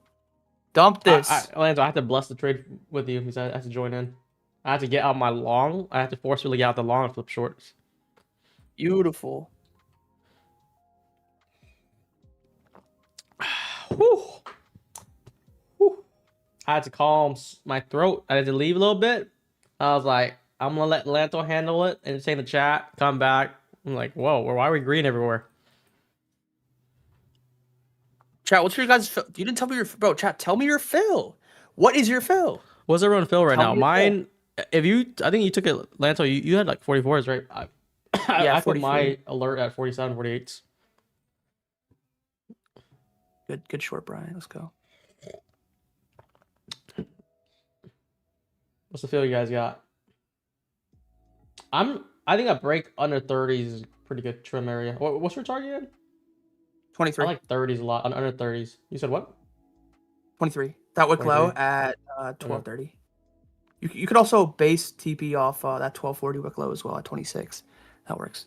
Dump this. Lando, I have to bless the trade with you because I have to join in. I have to get out my long. I have to forcefully get out the long and flip shorts. Beautiful. Whew. Whew. I had to calm my throat. I had to leave a little bit. I was like, I'm gonna let Lanto handle it and say in the chat, come back. I'm like, whoa, why are we green everywhere? Chat, what's your guys' fill? You didn't tell me your bro. Chat, tell me your fill. What is your fill? What's everyone fill right now? Mine. If you, I think you took it, Lanto. You had like 44s, right? I put my alert at 47, 48s. Good short, Brian. Let's go. What's the feel you guys got? I think a break under 30s is pretty good trim area. What's your target again? 23. I like 30s a lot. Under 30s. You said what? 23. That wick low at 1230. You could also base TP off that 1240 wick low as well at 26. That works.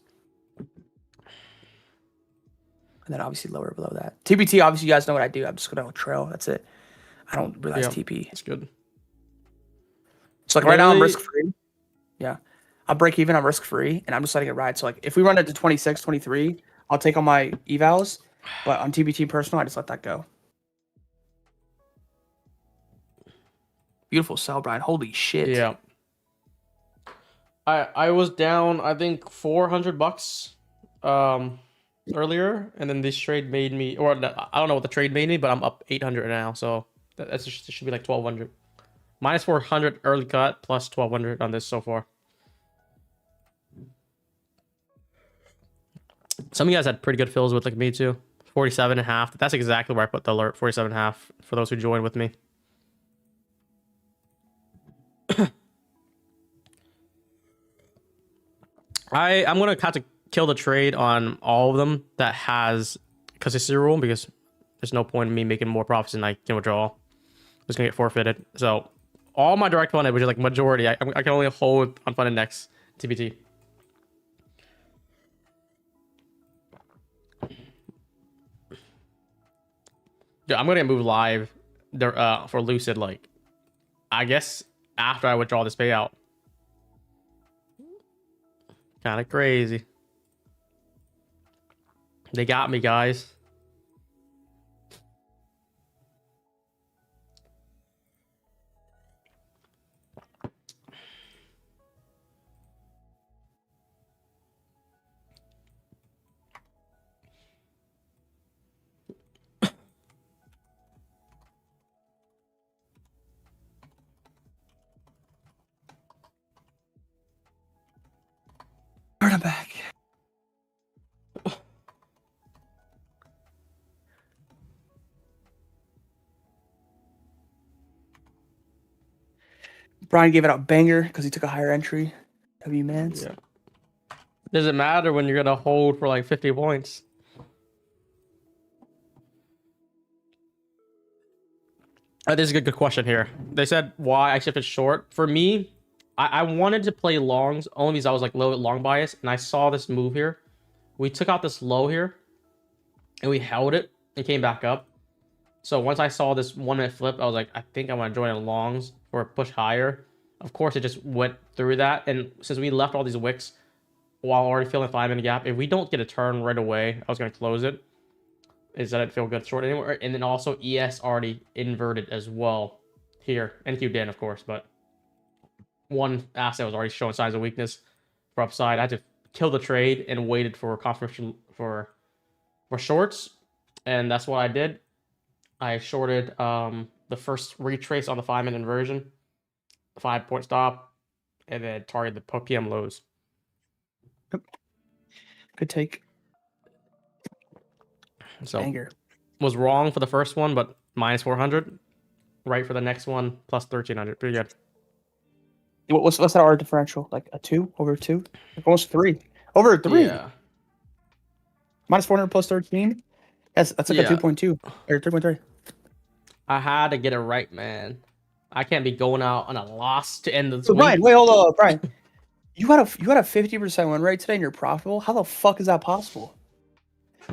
And then obviously lower below that. TPT, obviously you guys know what I do. I'm just going to trail. That's it. I don't realize TP. It's good. So like right now I'm risk free. Yeah. I'll break even. I'm risk free and I'm just letting it ride. So like if we run it to 26, 23, I'll take on my evals. But on TBT personal, I just let that go. Beautiful sell, Brian. Holy shit. Yeah. I was down, I think, $400 earlier, and then this trade made me, or I don't know what the trade made me, but I'm up 800 now, so that should be like 1200. Minus 400 early cut plus 1200 on this so far. Some of you guys had pretty good fills with like me too. 47.5. That's exactly where I put the alert. 47.5 for those who joined with me. I'm gonna have to kill the trade on all of them that has consistency rule because there's no point in me making more profits than I can withdraw. It's gonna get forfeited. So all my direct funded, which is like majority, I can only hold unfunded next TBT. Yeah, I'm gonna move live there for Lucid, like I guess after I withdraw this payout. Kind of crazy. They got me, guys. Alright, I'm back. Brian gave it out banger because he took a higher entry. W Mans. Yeah. Does it matter when you're gonna hold for like 50 points? This is a good question here. They said why I shifted short. For me, I wanted to play longs only because I was like low long bias, and I saw this move here. We took out this low here, and we held it and came back up. So once I saw this 1 minute flip, I was like, I think I want to join in longs for a push higher. Of course, it just went through that, and since we left all these wicks while already filling 5 minute gap, if we don't get a turn right away, I was going to close it. Is that I didn't feel good short anymore, and then also ES already inverted as well here. NQ didn't, of course, but one asset was already showing signs of weakness for upside. I had to kill the trade and waited for confirmation for shorts, and that's what I did. I shorted the first retrace on the 5 minute inversion, 5 point stop, and then targeted the PM lows. Good take. So Banger. was wrong for the first one, but minus 400. Right for the next one, plus 1300. Pretty good. What's that R differential? Like a 2 over 2? Like almost 3. Over a 3. Yeah. Minus 400 plus 13. That's like Yeah. a 2.2 or 3.3. I had to get it right, man. I can't be going out on a loss to end the So week. Brian, wait, hold on, Brian. You had a 50% win rate today and you're profitable? How the fuck is that possible?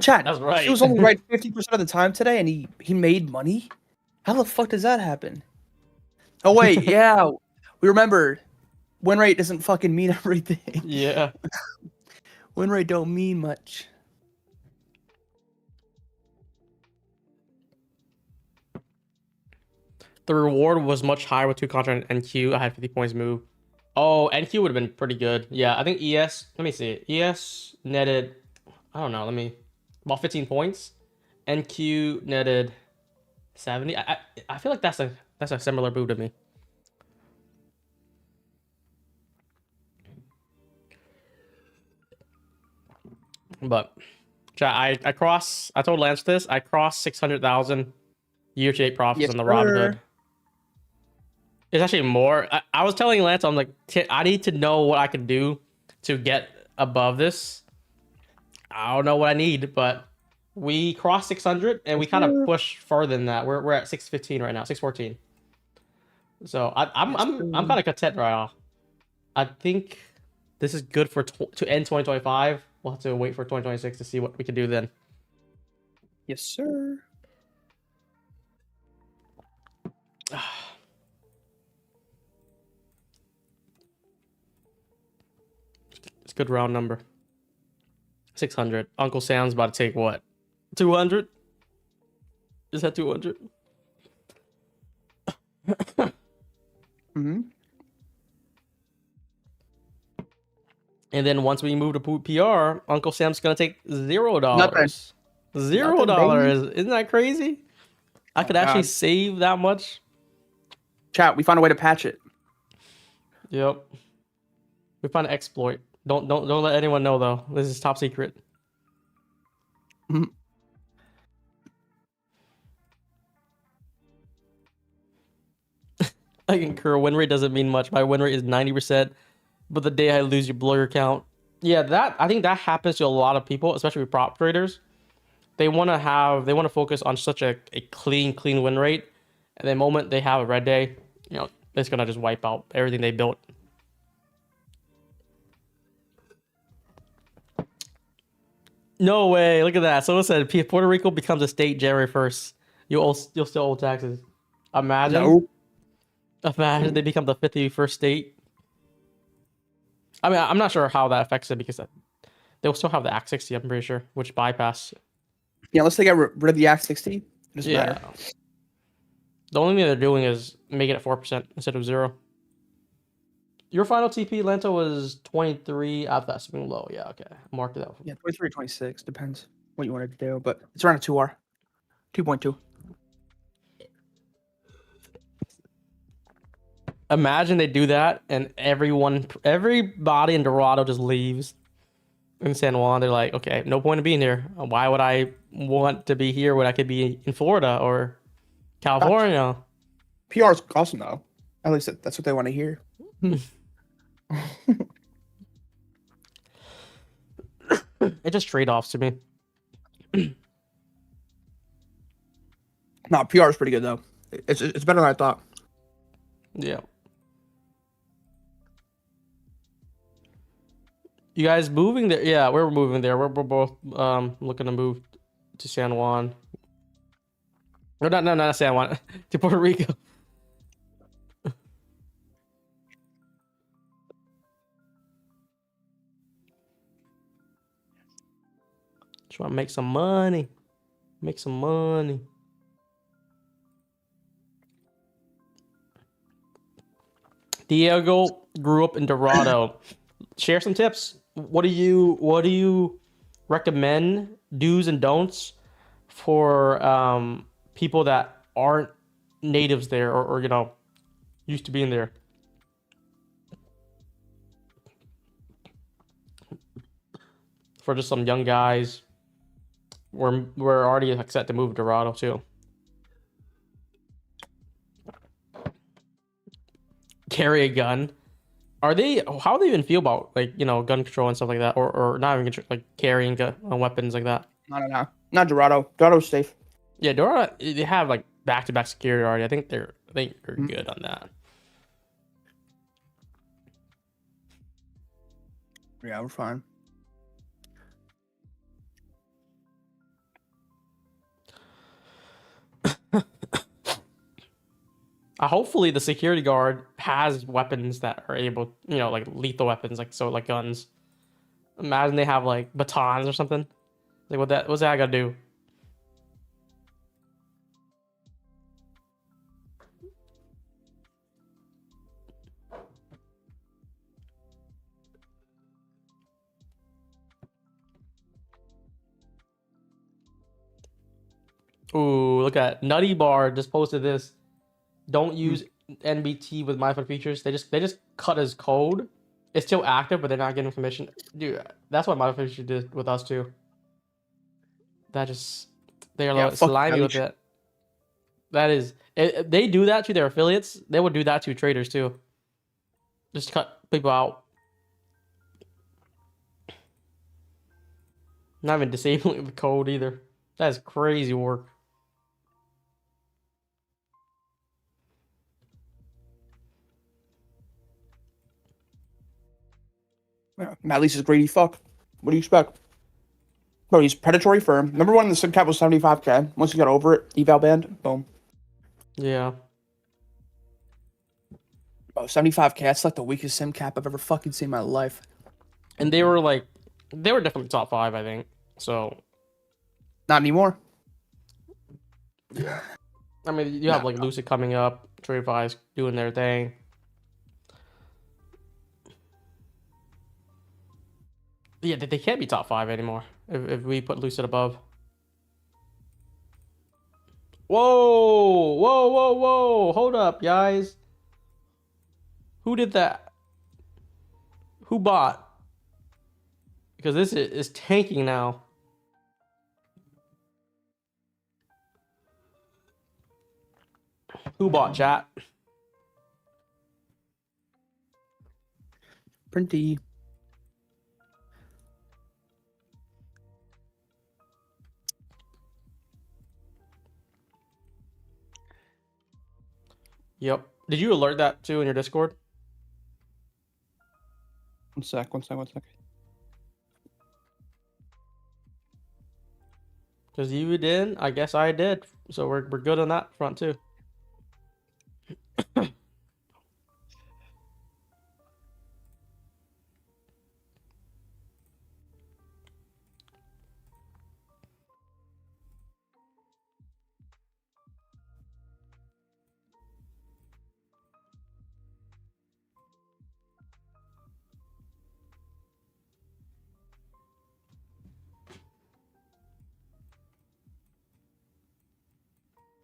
Chat, That's right. he was only right 50% of the time today and he made money? How the fuck does that happen? Oh wait, yeah. We remember win rate doesn't fucking mean everything. Yeah. Win rate don't mean much. The reward was much higher with 2 contract and NQ. I had 50 points move. Oh, NQ would have been pretty good. Yeah, I think ES, let me see. ES netted, I don't know, about 15 points. NQ netted 70. I feel like that's a similar move to me. But chat, I told Lance this. I crossed 600,000 year-to-date profits Yes, on the sir. Robinhood. It's actually more. I was telling Lance, I'm like, I need to know what I can do to get above this. I don't know what I need, but we crossed 600 and we kind of pushed further than that. We're at 615 right now, 614. So I'm kind of content right now. I think this is good for to end 2025. We'll have to wait for 2026 to see what we can do then. Yes, sir. It's a good round number. 600. Uncle Sam's about to take what? 200? Is that 200? Mm-hmm. And then once we move to PR, Uncle Sam's gonna take $0. Nothing, $0. Isn't that crazy? I could actually God. save that much. Chat, we found a way to patch it. Yep. We found an exploit. Don't let anyone know though. This is top secret. Mhm. I concur. Win rate doesn't mean much. My win rate is 90%, but the day I lose, you blow your account. Yeah, I think that happens to a lot of people, especially with prop traders. They want to focus on such a clean win rate, and the moment they have a red day, it's gonna just wipe out everything they built. No way! Look at that. Someone said Puerto Rico becomes a state January 1st. You'll still owe taxes. Imagine. No. Imagine they become the 51st state. I mean, I'm not sure how that affects it because they'll still have the Act 60. I'm pretty sure, which bypass. Yeah, unless they get rid of the Act 60, it doesn't matter. The only thing they're doing is making it 4% instead of 0. Your final TP Lento was 23. I thought that's been low. Yeah, okay. Mark it out. Yeah, 23, 26. Depends what you wanted to do, but it's around a 2R. 2.2. Imagine they do that and everybody in Dorado just leaves. In San Juan, they're like, okay, no point in being here. Why would I want to be here when I could be in Florida or California? PR is awesome, though. At least that's what they want to hear. It's just trade-offs to me. No, PR is pretty good, though. It's better than I thought. Yeah. You guys moving there? Yeah, we're moving there. We're both looking to move to San Juan. No, not San Juan. To Puerto Rico. Just want to make some money. Make some money. Diego grew up in Dorado. Share some tips. What do you recommend, do's and don'ts for people that aren't natives there or you know used to being there? For just some young guys, we're already set to move to Dorado too. Carry a gun. How do they even feel about, like, you know, gun control and stuff like that, or not even control, like carrying weapons like that? No. Not Dorado. Dorado's safe. Yeah, Dorado, they have like back-to-back security already. I think they're good on that. Yeah, we're fine. Hopefully the security guard has weapons that are able, you know, like lethal weapons, like like guns. Imagine they have like batons or something. Like what's that gotta do? Ooh, look at Nutty Bar just posted this. Don't use NBT with modified features. They just cut his code. It's still active, but they're not getting commission. Dude, that's what modified features did with us too. They're a little slimy with it. That is, if they do that to their affiliates, they would do that to traders too. Just cut people out. Not even disabling the code either. That is crazy work. Yeah, Matt Lease is greedy fuck. What do you expect? Bro, he's predatory firm. Number one in the sim cap was 75k. Once you got over it, eval band, boom. Yeah. Bro, 75k, that's like the weakest sim cap I've ever fucking seen in my life. And they were definitely top 5, I think. So. Not anymore. I mean, you have like Lucid coming up, TradeFi's doing their thing. Yeah, they can't be top 5 anymore if we put Lucid above. Whoa! Hold up, guys. Who did that? Who bought? Because this is tanking now. Who bought, chat? Printy. Yep. Did you alert that too in your Discord? One sec. Because you didn't, I guess I did. So we're good on that front too.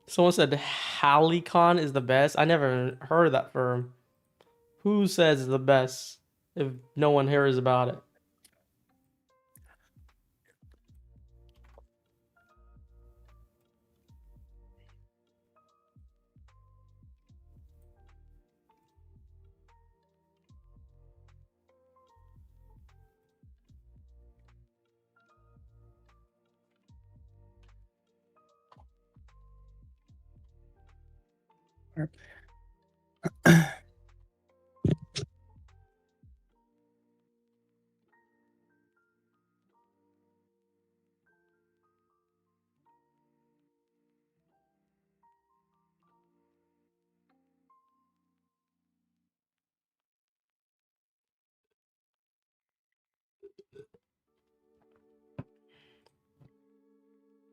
Someone said Halicon is the best. I never heard of that firm. Who says the best if no one hears about it?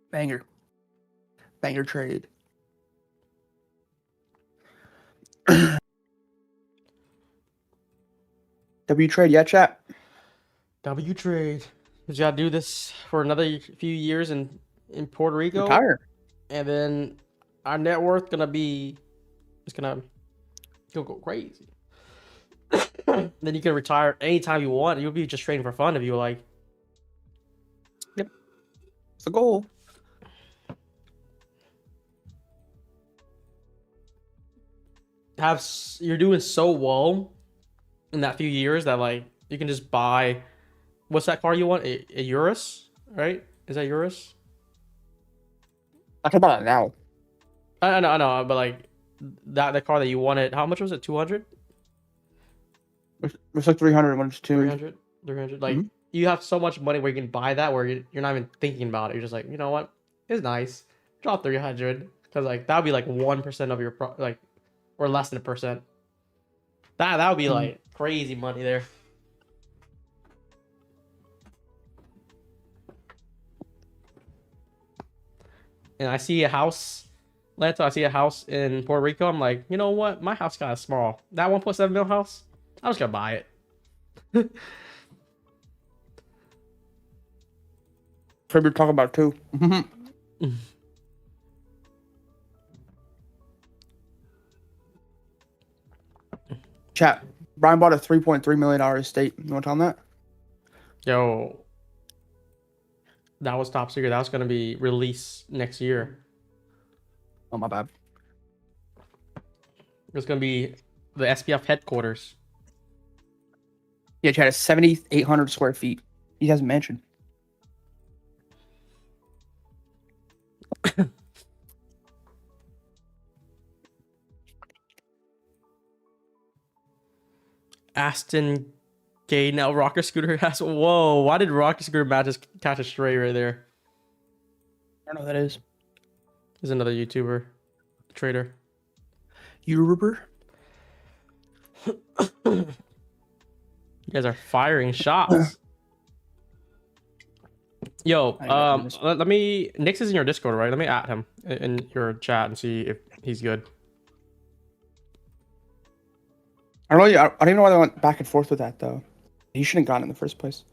Banger. Banger trade. W trade, yeah, chat. W trade. Because you gotta do this for another few years in Puerto Rico. Retire. And then our net worth gonna be it's gonna go crazy. Then you can retire anytime you want. You'll be just trading for fun if you like. Yep. It's the goal. You're doing so well in that few years that like you can just buy what's that car you want? A Urus, right? Is that Urus? I can buy it now. I know, but like the car that you wanted, how much was it? 200? It's like 300 when it's 2. 300. Like you have so much money where you can buy that where you're not even thinking about it. You're just like, you know what? It's nice. Drop 300 because like that would be like 1% of your like or less than 1%. That would be like crazy money there. And I see a house, Leto, I see a house in Puerto Rico. I'm like, you know what? My house kind of small. That 1.7 mil house, I'm just gonna buy it. We're talking about too. Chat. Brian bought a $3.3 million estate. You want to tell him that? Yo, that was top secret. That was gonna be released next year. Oh, my bad. It's gonna be the SPF headquarters. Yeah, chat is 7,800 square feet. He has a mansion. Aston Gay now Rocker Scooter has. Whoa, why did Rocker Scooter just catch a stray right there? I don't know who that is. He's another YouTuber, trader. YouTuber? You guys are firing shots. Yo, let me. Nix is in your Discord, right? Let me add him in your chat and see if he's good. I don't know. I don't even know why they went back and forth with that though. He shouldn't have gone in the first place.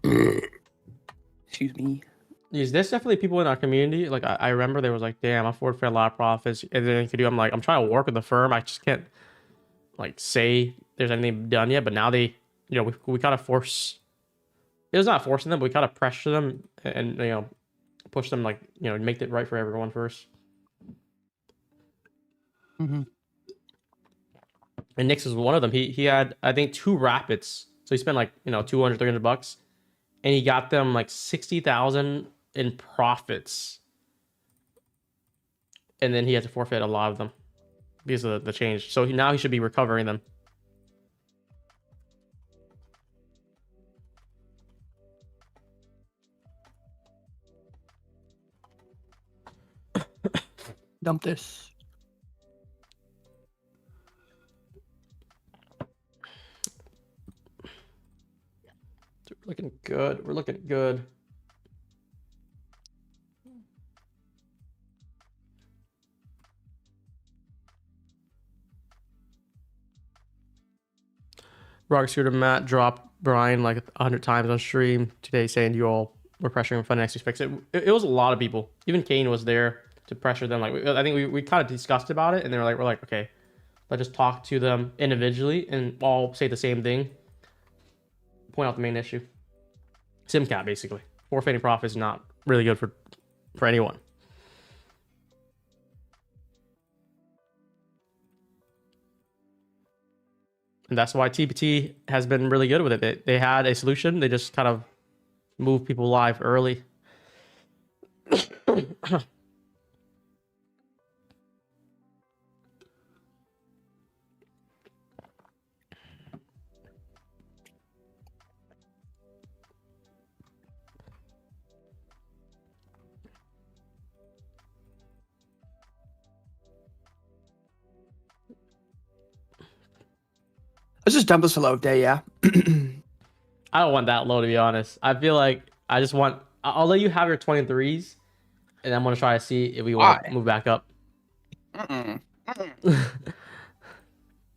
Excuse me. There's definitely people in our community. Like I remember there was like, damn, I forfeit a lot of profits. And then you could do. I'm like, I'm trying to work with the firm. I just can't like say there's anything done yet. But now they, you know, we kind of force. It was not forcing them, but we kind of pressure them and you know, push them like you know, make it right for everyone first. Mm-hmm. And Nix is one of them. He had I think 2 rapids, so he spent like you know $200-300, and he got them like 60,000 in profits, and then he had to forfeit a lot of them because of the change. So now he should be recovering them. Dump this. We're looking good. We're looking good. Rock Scooter Matt dropped Brian like 100 times on stream today, saying you all were pressuring for next fix. It was a lot of people. Even Kane was there to pressure them. Like I think we kind of discussed about it, and we're like, okay, let's just talk to them individually and all say the same thing. Point out the main issue. Sim cap, basically. Forfeiting profit is not really good for anyone. And that's why TPT has been really good with it. They had a solution. They just kind of moved people live early. Let's just dump this a low day, yeah. I don't want that low, to be honest. I feel like I just want... I'll let you have your 23s, and I'm going to try to see if we want to move back up.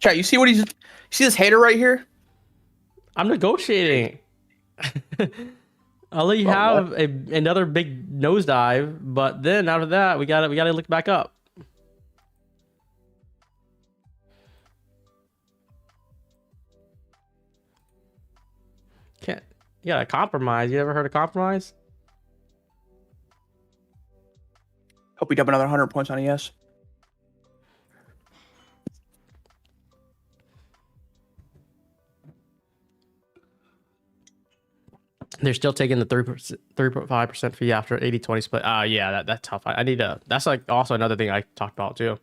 Chat, you see what he's... You see this hater right here? I'm negotiating. I'll let you have another big nosedive, but then after that, we gotta look back up. You gotta compromise. You ever heard of compromise? Hope we dump another 100 points on ES. They're still taking the 3.5% fee after 80-20 split. Yeah, that's tough. I need to... That's like also another thing I talked about too.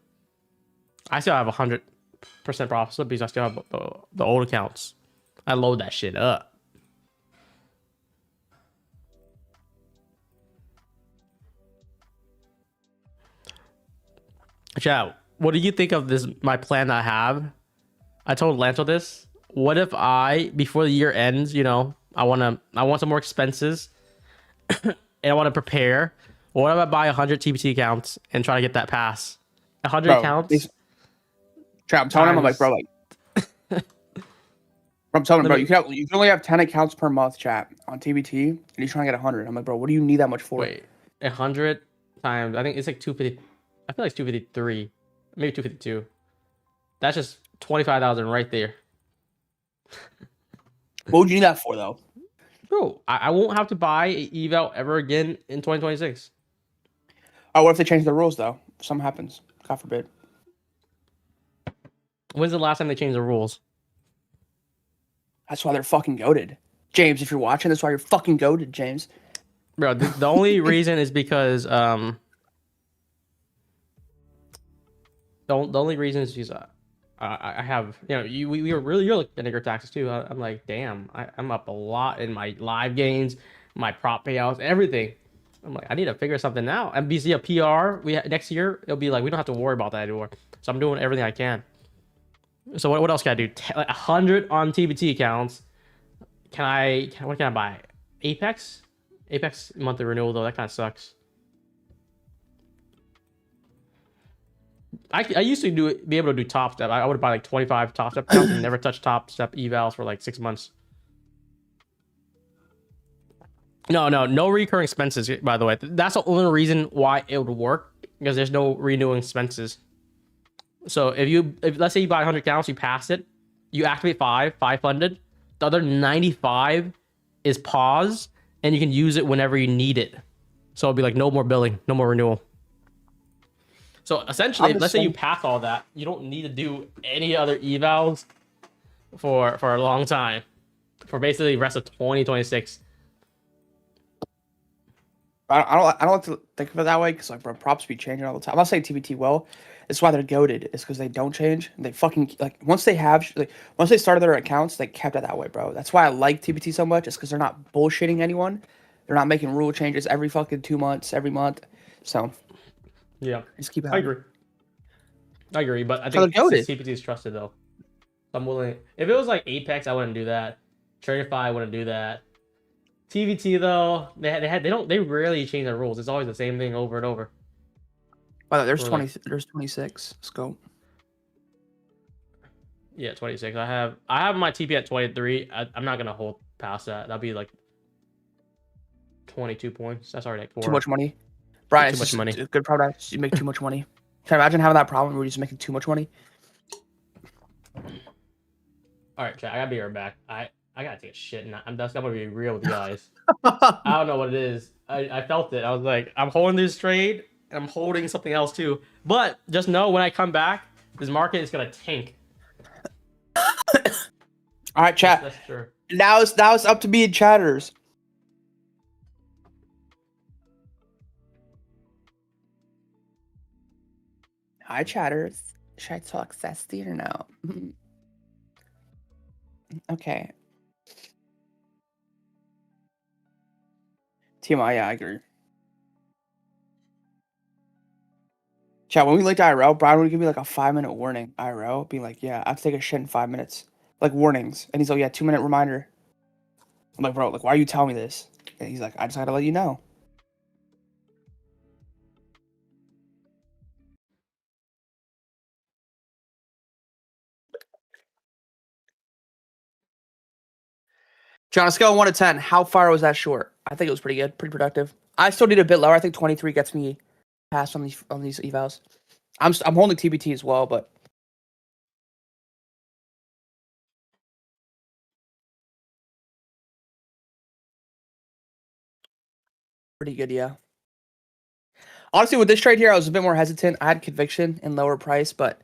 I still have 100% profit slip because I still have the old accounts. I load that shit up. Chat, what do you think of this? My plan that I have. I told Lanto this. What if before the year ends, you know, I want some more expenses, and I want to prepare. What if I buy 100 TPT accounts and try to get that pass? 100 accounts. Chat, I'm telling him, I'm like, bro, like, I'm telling him, bro, you can only have 10 accounts per month, chat, on TBT, and you're trying to get 100. I'm like, bro, what do you need that much for? Wait, 100 times, I think it's like 250. I feel like it's 253, maybe 252. That's just 25,000 right there. What would you need that for, though? Bro, I won't have to buy an eval ever again in 2026. Oh, what if they change the rules, though? Something happens. God forbid. When's the last time they changed the rules? That's why they're fucking goated. James, if you're watching, that's why you're fucking goated, James. Bro, the only reason is because the only reason is because I have, you know, you're looking at your taxes too. I'm like, damn, I'm up a lot in my live gains, my prop payouts, everything. I'm like, I need to figure something out. MBC a PR, next year it'll be like we don't have to worry about that anymore. So I'm doing everything I can. So what else can I do? 100 on TBT accounts. What can I buy? Apex monthly renewal though. That kind of sucks. I used to be able to do top step. I would buy like 25 top step accounts and never touch top step evals for like 6 months. No recurring expenses, by the way. That's the only reason why it would work, because there's no renewing expenses. So if let's say you buy 100 accounts, you pass it, you activate 5 funded, the other 95 is paused, and you can use it whenever you need it. So it'll be like no more billing, no more renewal. So essentially, let's say you pass all that, you don't need to do any other evals for a long time, for basically the rest of 2026. I don't like to think of it that way, because like, bro, props be changing all the time. I'm not saying TBT well. It's why they're goated. It's because they don't change. They fucking, like, once they started their accounts, they kept it that way, bro. That's why I like TBT so much. It's because they're not bullshitting anyone. They're not making rule changes every fucking 2 months, every month. So Yeah, Just keep it. I agree. But I So think they're goated. CPT is trusted though. I'm willing. If it was like Apex, I wouldn't do that. Tradify, I wouldn't do that. TVT though, they rarely change their rules. It's always the same thing over and over. By the way, there's Or 20. like- There's 26. Let's go. Yeah, 26. I have my TP at 23. I'm not gonna hold past that. That'll be like 22 points. That's already like 4. Too much money. Brian, Too it's much just money. a good product. You make too much money. Can you imagine having that problem where you're just making too much money? All right, chat. I gotta be right back. I gotta take a shit, and I'm gonna be real with you guys. I don't know what it is. I felt it. I was like, I'm holding this trade, and I'm holding something else too. But just know when I come back, this market is gonna tank. All right, chat. That's true. Now it's up to me and chatters. Hi, chatters. Should I talk sassy or no? Okay. TMI, yeah, I agree. Chat, when we linked IRL, Brian would give me like a 5-minute warning. IRL, being like, yeah, I have to take a shit in 5 minutes. Like warnings. And he's like, yeah, 2-minute reminder. I'm like, bro, like, why are you telling me this? And he's like, I just gotta let you know. John, on a scale of 1 to 10, how far was that short? I think it was pretty good, pretty productive. I still need a bit lower. I think 23 gets me past on these evals. I'm holding TBT as well, but pretty good, yeah. Honestly, with this trade here, I was a bit more hesitant. I had conviction in lower price, but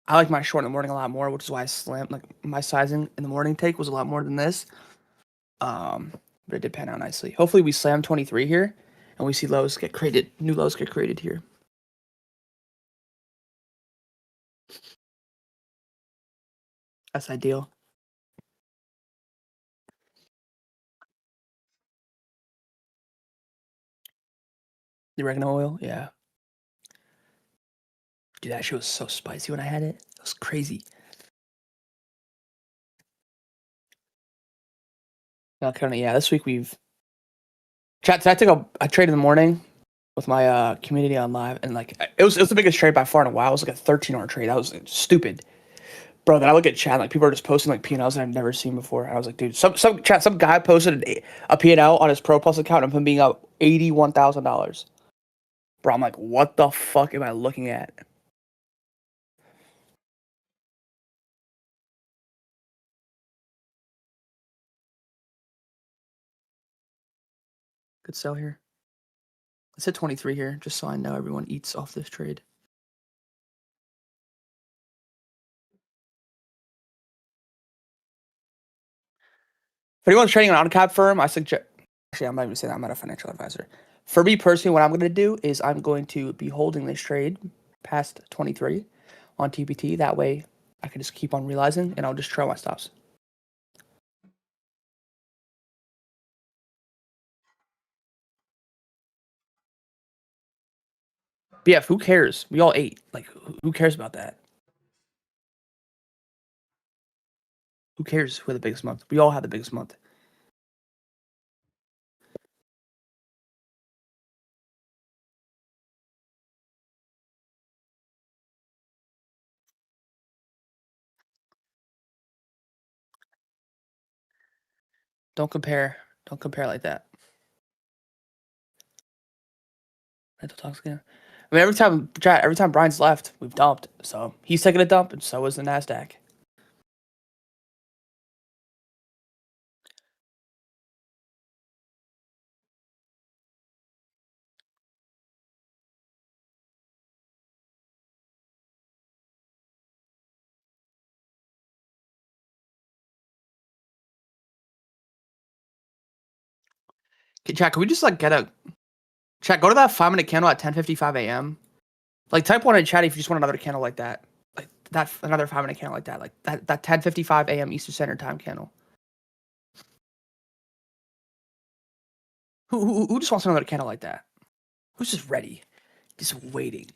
I like my short in the morning a lot more, which is why I slammed. Like my sizing in the morning take was a lot more than this. But it did pan out nicely. Hopefully, we slam 23 here, and we see lows get created. New lows get created here. That's ideal. The oregano oil, yeah. Dude, that shit was so spicy when I had it. It was crazy. Yeah, this week we've chat. I took a trade in the morning with my community on live, and like it was the biggest trade by far in a while. It was like a 13-hour trade. That was stupid, bro. Then I look at chat, like people are just posting like P&Ls that I've never seen before. And I was like, dude, some guy posted a P&L on his Pro Plus account of him being up $81,000. Bro, I'm like, what the fuck am I looking at? Good sell here. Let's hit 23 here, just so I know everyone eats off this trade. If anyone's trading an on-cap firm, I suggest. Actually, I'm not even saying that. I'm not a financial advisor. For me personally, what I'm going to do is I'm going to be holding this trade past 23 on TPT. That way, I can just keep on realizing, and I'll just trail my stops. BF, who cares? We all ate. Like, who cares about that? Who cares who had the biggest month? We all had the biggest month. Don't compare. Don't compare like that. Mental talks again. I mean, every time Brian's left, we've dumped. So he's taking a dump, and so is the Nasdaq. Okay, chat, can we just like get a chat? Go to that 5-minute candle at 10:55 a.m. Like type one in chat if you just want another candle like that. Like that, another 5-minute candle like that. Like that 10:55 a.m. Eastern Standard Time candle. Who just wants another candle like that? Who's just ready? Just waiting.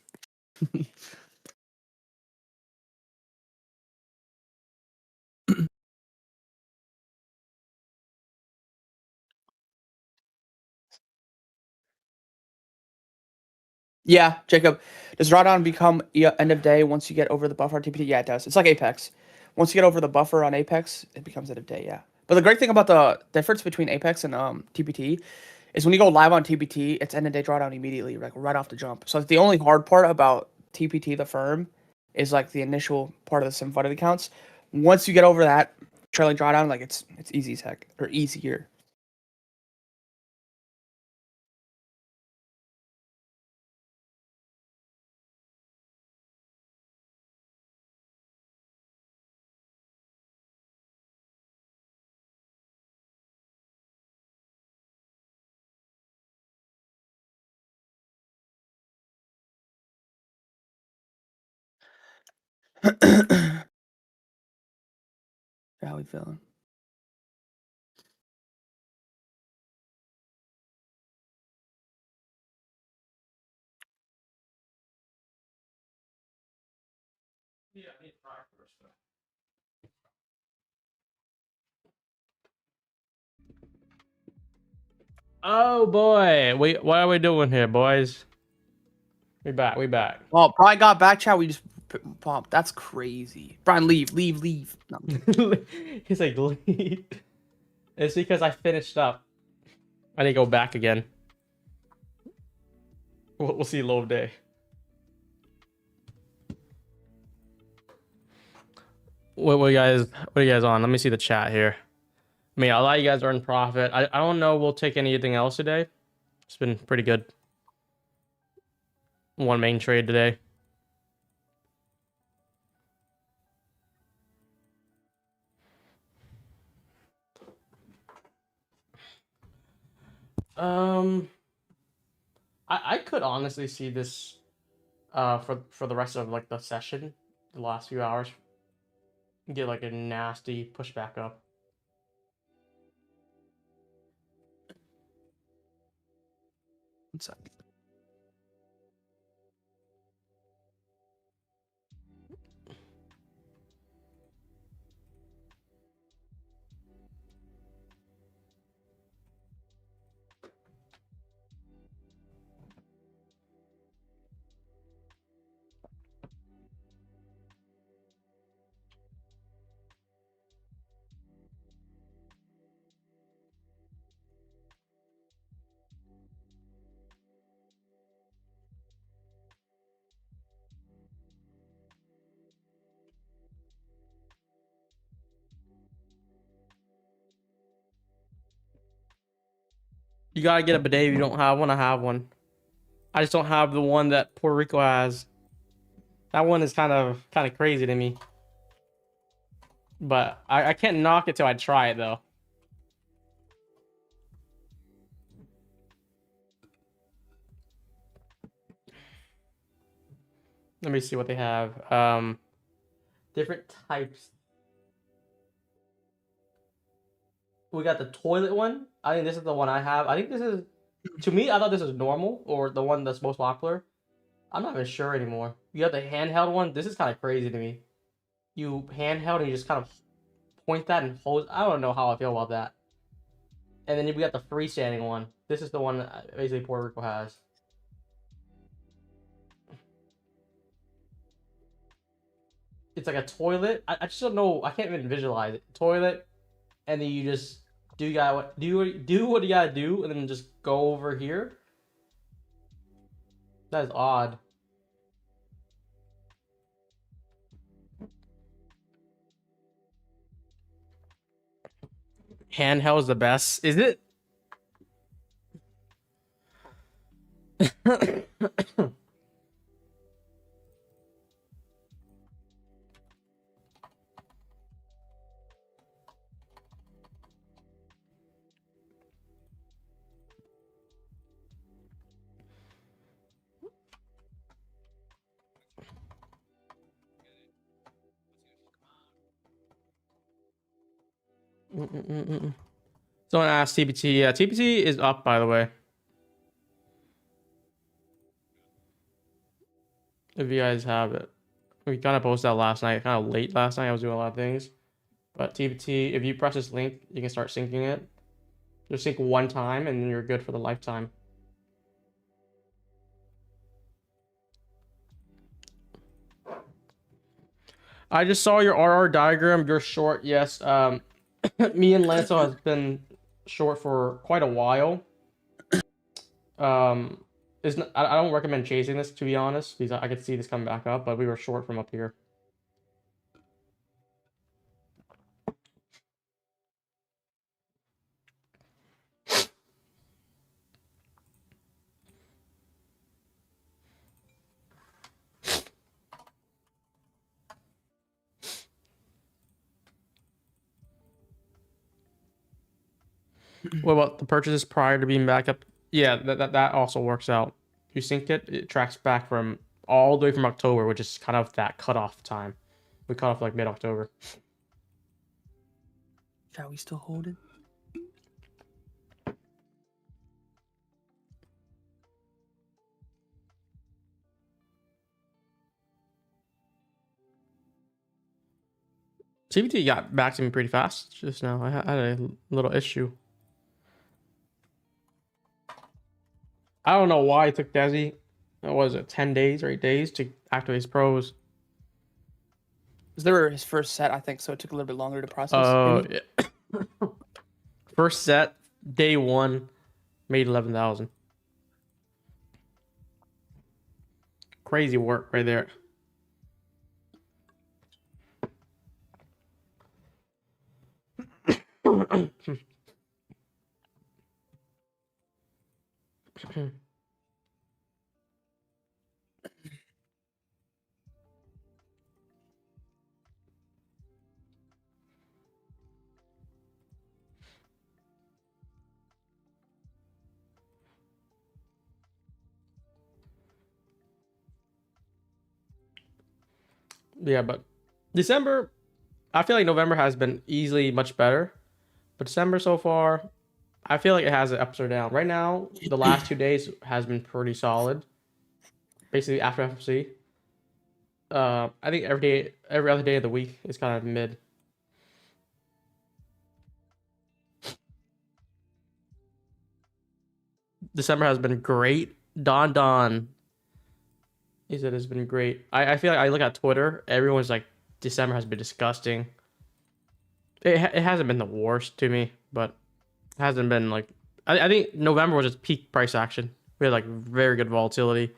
Yeah, Jacob. Does drawdown become end of day once you get over the buffer on TPT? Yeah, it does. It's like Apex. Once you get over the buffer on Apex, it becomes end of day. Yeah. But the great thing about the difference between Apex and TPT is when you go live on TPT, it's end of day drawdown immediately, like right off the jump. So the only hard part about TPT, the firm, is like the initial part of the sim funded accounts. Once you get over that trailing drawdown, like it's easy as heck, or easier. How we feeling? Oh boy, what are we doing here, boys? We back. Well, Brian got back chat. We just popped. That's crazy. Brian, leave. No. He's like, leave. It's because I finished up. I need to go back again. We'll see low of day. What are you guys on? Let me see the chat here. I mean, a lot of you guys are in profit. I don't know we'll take anything else today. It's been pretty good. One main trade today. I could honestly see this for the rest of like the session, the last few hours, get like a nasty pushback up. One sec. You gotta get a bidet if you don't have one. I have one. I just don't have the one that Puerto Rico has. That one is kind of crazy to me. But I can't knock it till I try it though. Let me see what they have. Different types. We got the toilet one. I think this is the one I have. I think this is, to me, I thought this was normal or the one that's most popular. I'm not even sure anymore. You got the handheld one. This is kind of crazy to me. You handheld and you just kind of point that and hold. I don't know how I feel about that. And then we got the freestanding one. This is the one that basically Puerto Rico has. It's like a toilet. I just don't know. I can't even visualize it. Toilet, and then you just do what you gotta do, and then just go over here. That is odd. Handheld is the best. Is it? Someone asked TPT. Yeah, TPT is up, by the way. if you guys have it. We kind of posted that last night, kind of late last night. I was doing a lot of things. But TBT, if you press this link, you can start syncing it. Just sync one time and then you're good for the lifetime. I just saw your RR diagram. You're short, yes. Me and Lanso has been short for quite a while. I don't recommend chasing this, to be honest, because I could see this coming back up, but we were short from up here. What about the purchases prior to being back up? Yeah, that also works out. You sync it, it tracks back from all the way from October, which is kind of that cutoff time. We cut off like mid-October. Shall we still hold it? CBT got back to me pretty fast just now. I had a little issue. I don't know why it took Desi, what was it, 10 days or 8 days to activate his pros. Because they were his first set, I think, so it took a little bit longer to process. Oh, yeah. First set, day one, made 11,000. Crazy work right there. Yeah, but December, I feel like November has been easily much better. But December so far, I feel like it has an ups or down. Right now, the last 2 days has been pretty solid. Basically, after FFC. I think every other day of the week is kind of mid. December has been great. Don. He said it's been great. I feel like I look at Twitter, everyone's like, December has been disgusting. It hasn't been the worst to me, but it hasn't been like... I think November was just peak price action. We had like very good volatility.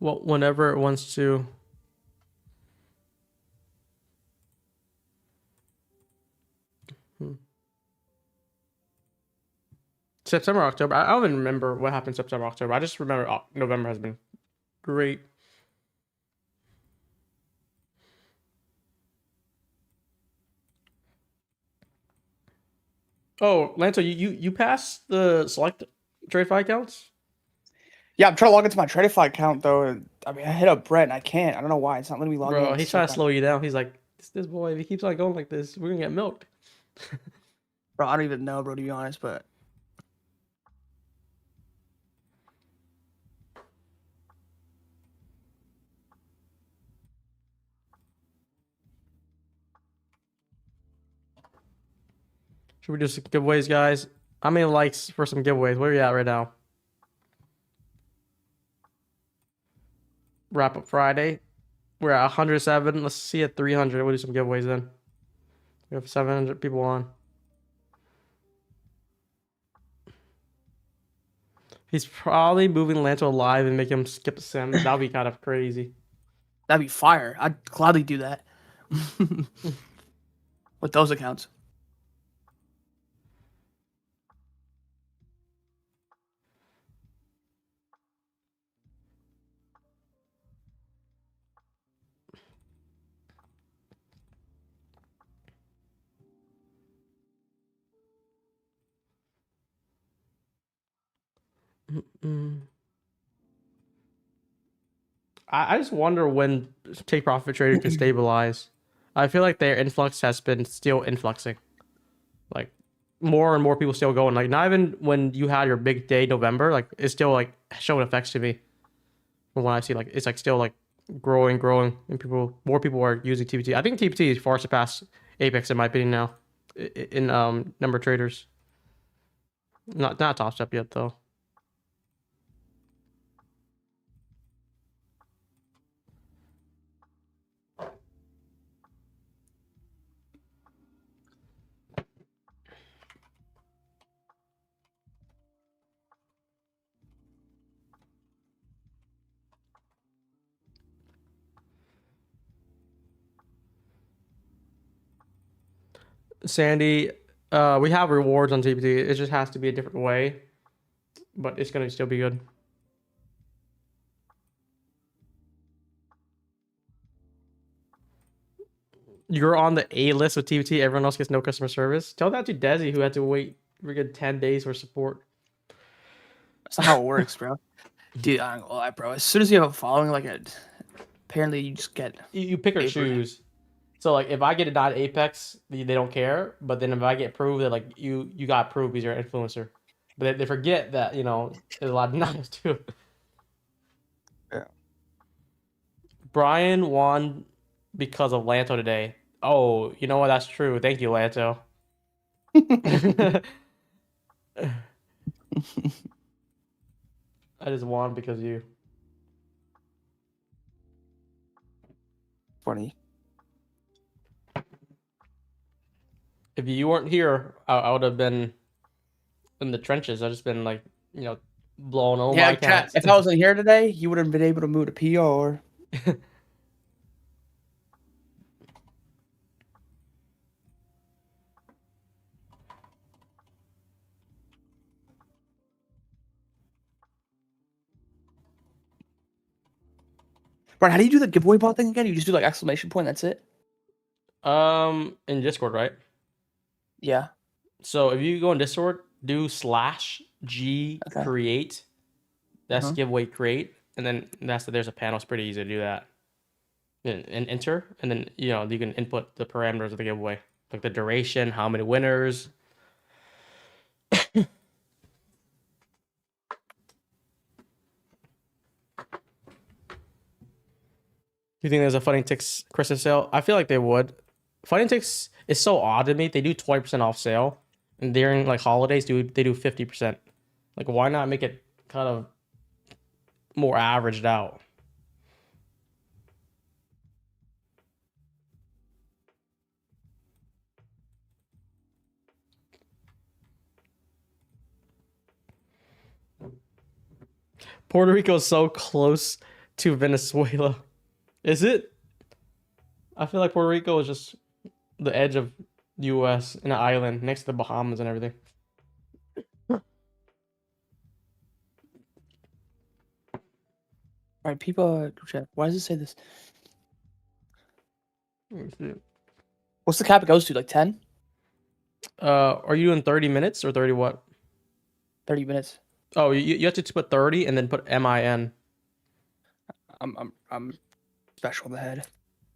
Well, whenever it wants to. September, October. I don't even remember what happened September, October. I just remember November has been great. Oh, Lanto, you passed the select trade fi accounts? Yeah, I'm trying to log into my Tradify account though. And, I mean, I hit up Brett and I can't. I don't know why. It's not letting me log in. Bro, he's trying to slow you down. He's like, this boy, if he keeps on going like this, we're gonna get milked. Bro, I don't even know, bro, to be honest, but... Should we do some giveaways, guys? How many likes for some giveaways? Where are you at right now? Wrap up Friday. We're at 107. Let's see at 300. We'll do some giveaways then. We have 700 people on. He's probably moving Lanto live and make him skip a sim. That would be kind of crazy. That'd be fire. I'd gladly do that. With those accounts. Mm. I just wonder when take profit traders can stabilize. I feel like their influx has been still influxing. Like more and more people still going. Like not even when you had your big day November, like it's still like showing effects to me. From what I see, like it's like still like growing, and more people are using TPT. I think TPT is far surpassed Apex in my opinion now. In number of traders. Not top step yet though. Sandy, we have rewards on TPT. It just has to be a different way, but it's gonna still be good. You're on the A list with TPT. Everyone else gets no customer service. Tell that to Desi, who had to wait for a good 10 days for support. That's not how it works, bro. Dude, I don't gonna lie, bro. As soon as you have a following, like apparently you just get. You pick or choose. So like if I get a dot Apex, they don't care. But then if I get approved, that like you got approved because you're an influencer. But they forget that there's a lot of knives too. Yeah. Brian won because of Lanto today. Oh, you know what? That's true. Thank you, Lanto. I just won because of you. Funny. If you weren't here, I would have been in the trenches. I've just been like, blowing all my accounts. If I wasn't here today, you wouldn't have been able to move to PR. Brian, how do you do the giveaway bot thing again? You just do like exclamation point. That's it. In Discord, right? Yeah. So if you go in Discord, do /G create. That's giveaway create, and then there's a panel. It's pretty easy to do that. And enter, and then you can input the parameters of the giveaway, like the duration, how many winners. You think there's a Funny Ticks Christmas sale? I feel like they would. Funny Ticks is so odd to me. They do 20% off sale, and during like holidays, they do 50%. Like, why not make it kind of more averaged out? Puerto Rico is so close to Venezuela. Is it? I feel like Puerto Rico is just the edge of the U.S. in an island next to the Bahamas and everything. All right, people. Why does it say this? What's the cap it goes to? Like 10? Are you doing 30 minutes or 30 what? 30 minutes. Oh, you have to put 30 and then put MIN. I'm special in the head.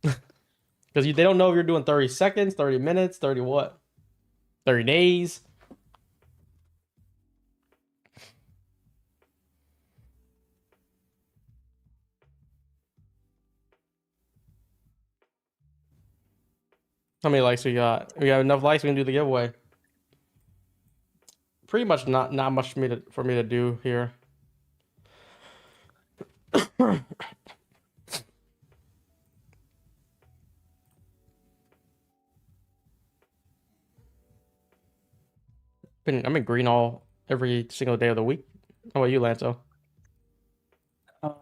Because they don't know if you're doing 30 seconds, 30 minutes, 30 what? 30 days. How many likes we got? We have enough likes, we can do the giveaway. Pretty much not much for me to do here. I'm in green every single day of the week. How about you, Lanto? I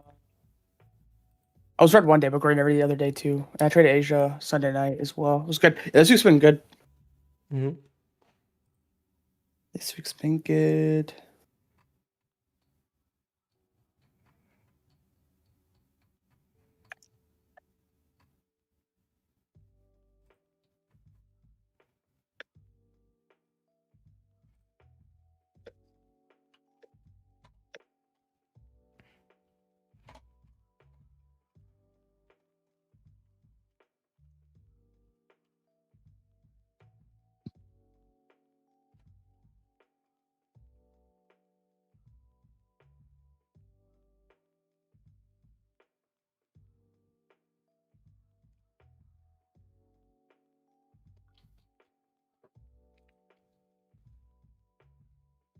was red one day, but green every other day too. And I traded Asia Sunday night as well. It was good. Yeah, this week's been good. Mm-hmm. This week's been good.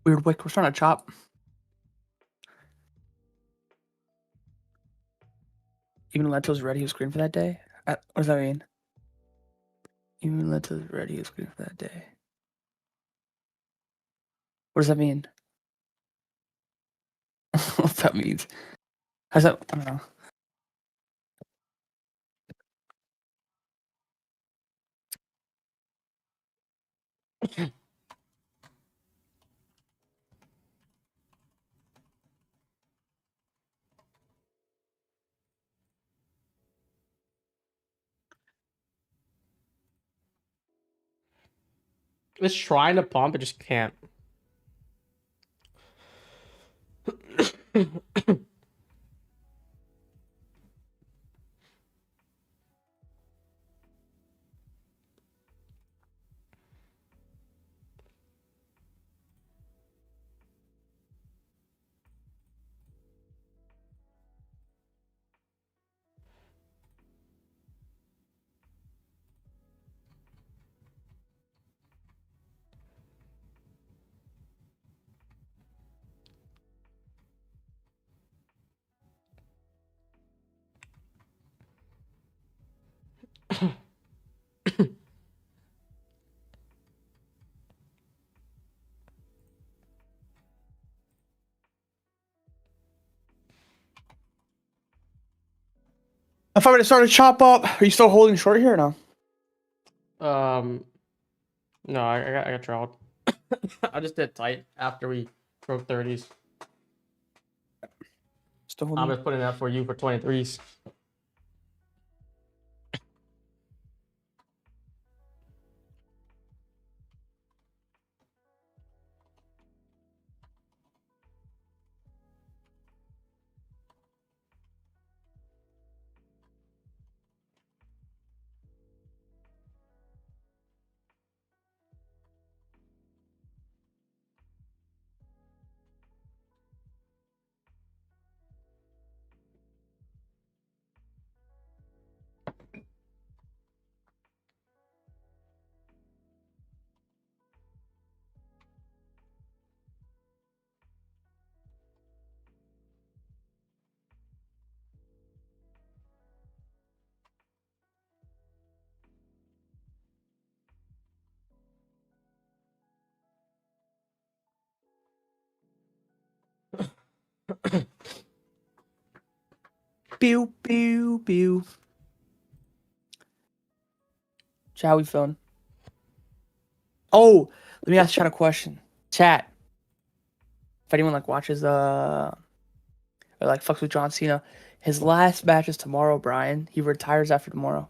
Weird wick. We're trying to chop. Even Leto's ready. He was green for that day. What does that mean? Even Leto's ready. He was green for that day. What does that mean? What that means? How's that? I don't know. It's trying to pump, it just can't. If I were to start a chop up, are you still holding short here or no? No, I got trailed. I just did tight after we broke 30s. Still I'm holding. just putting that for you for 23s. Pew pew pew. Chat, how we feeling? Oh, let me ask chat a question. Chat. If anyone like watches or like fucks with John Cena, his last match is tomorrow, Brian. He retires after tomorrow.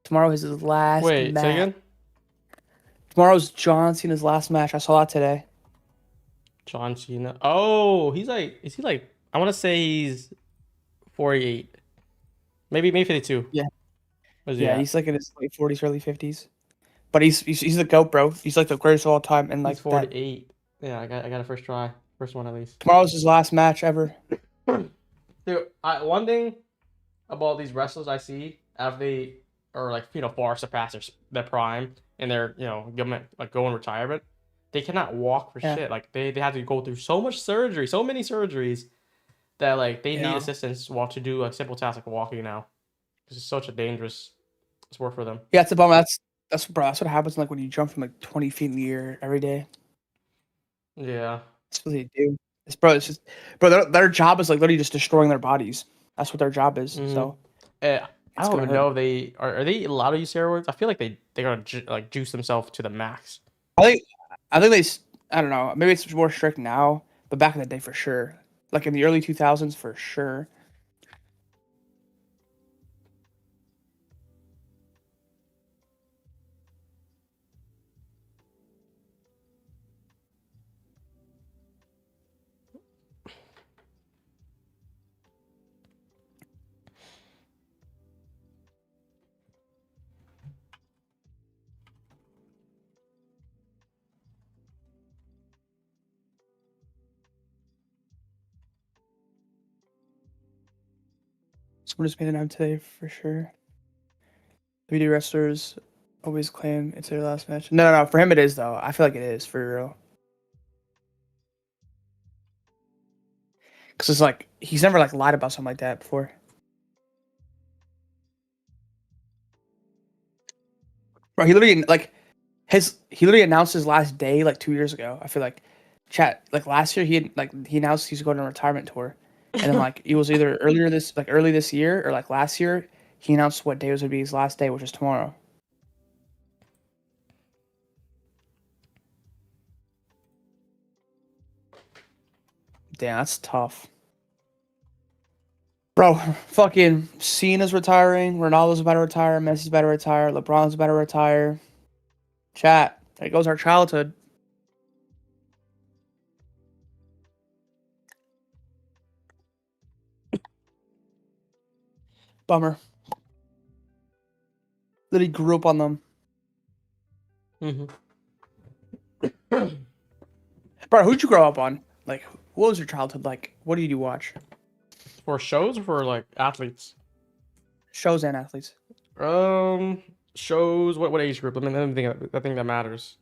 Tomorrow is his last Wait, match. say again? Tomorrow's John Cena's last match. I saw that today. John Cena. Oh, he's like, is he like, I want to say he's 48. Maybe 52. Yeah. Where's he Yeah, at? he's like in his late 40s, early 50s. But he's the GOAT, bro. He's like the greatest of all time. And like He's that. 48. Yeah, I got a first try. First one at least. Tomorrow's his last match ever. Dude, one thing about these wrestlers I see after they are like, far surpass their prime and they're, go in retirement, they cannot walk for Yeah. shit. Like they have to go through so much surgery, so many surgeries that like they need Yeah. assistance while to do a simple task like walking now. This is such a dangerous sport for them. Yeah, it's a bummer. That's what happens like when you jump from like 20 feet in the air every day. Yeah. That's what they do. It's just, their job is like literally just destroying their bodies. That's what their job is. Mhm. So I it's don't gonna even hurt. know if they are they allowed to use steroids. I feel like they're gonna like juice themselves to the max. I think I don't know. Maybe it's more strict now, but back in the day for sure. Like in the early 2000s for sure. Someone just made an out today for sure. The video wrestlers always claim it's their last match. No. For him it is though. I feel like it is for real. Because it's like he's never like lied about something like that before. Bro, he literally like he literally announced his last day like 2 years ago. I feel like chat like last year he announced he's going on a retirement tour, and then like it was either early this year or like last year he announced what day was gonna be his last day, which is tomorrow. Damn, that's tough. Bro, fucking Cena's retiring, Ronaldo's about to retire, Messi's about to retire, LeBron's about to retire. Chat, there goes our childhood. Bummer. That he grew up on them. Bro, who'd you grow up on? Like, what was your childhood like? What did you watch? For shows or for like athletes? Shows and athletes. Shows. What age group? Let me think. I think that matters.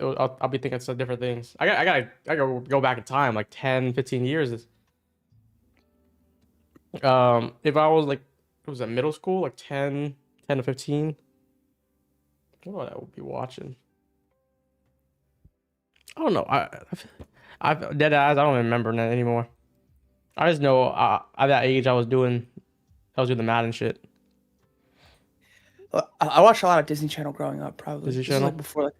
I'll be thinking some different things. I gotta go back in time like 10, 15 years. If I was like, it was at middle school, like 10 to 15. I don't know what I would be watching. I don't know. I've dead eyes. I don't remember that anymore. I just know at that age I was doing the Madden shit. I watched a lot of Disney Channel growing up. Probably Disney This is, Channel? like before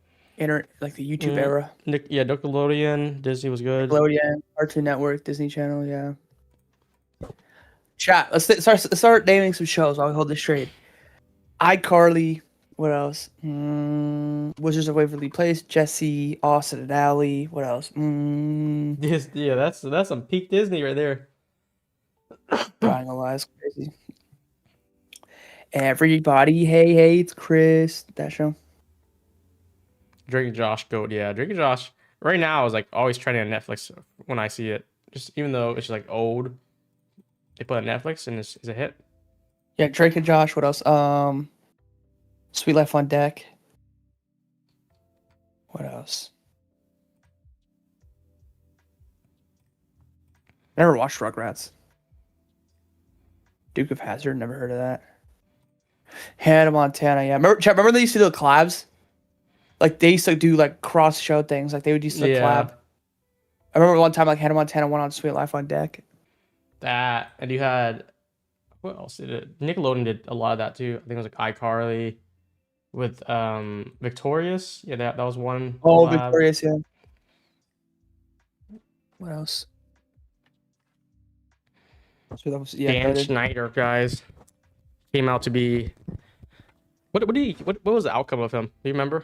like the YouTube era. Yeah, Nickelodeon, Disney was good. Nickelodeon, Cartoon Network, Disney Channel. Yeah. Chat. Let's start naming some shows while we hold this straight. iCarly. What else? Wizards of Waverly Place, Jesse, Austin and Ally. What else? Yeah, that's some peak Disney right there. Trying to lie, it's crazy. Everybody, hey, it's Chris. That show. Drake and Josh goat. Yeah, Drake and Josh right now is like always trending on Netflix when I see it. Just even though it's like old, they put it on Netflix and it's a hit. Yeah, Drake and Josh. What else? Sweet Life on Deck. What else? Never watched Rugrats. Duke of Hazzard. Never heard of that. Hannah Montana. Yeah, remember they used to do collabs. Like they used to do like cross show things. Like they would used to collab. I remember one time like Hannah Montana went on Sweet Life on Deck. That, and you had, what else did it? Nickelodeon did a lot of that too. I think it was like iCarly with Victorious. Yeah, that was one. Oh, collab. Victorious, yeah. What else? So that was, Dan Schneider, guys, came out to be. What was the outcome of him? Do you remember?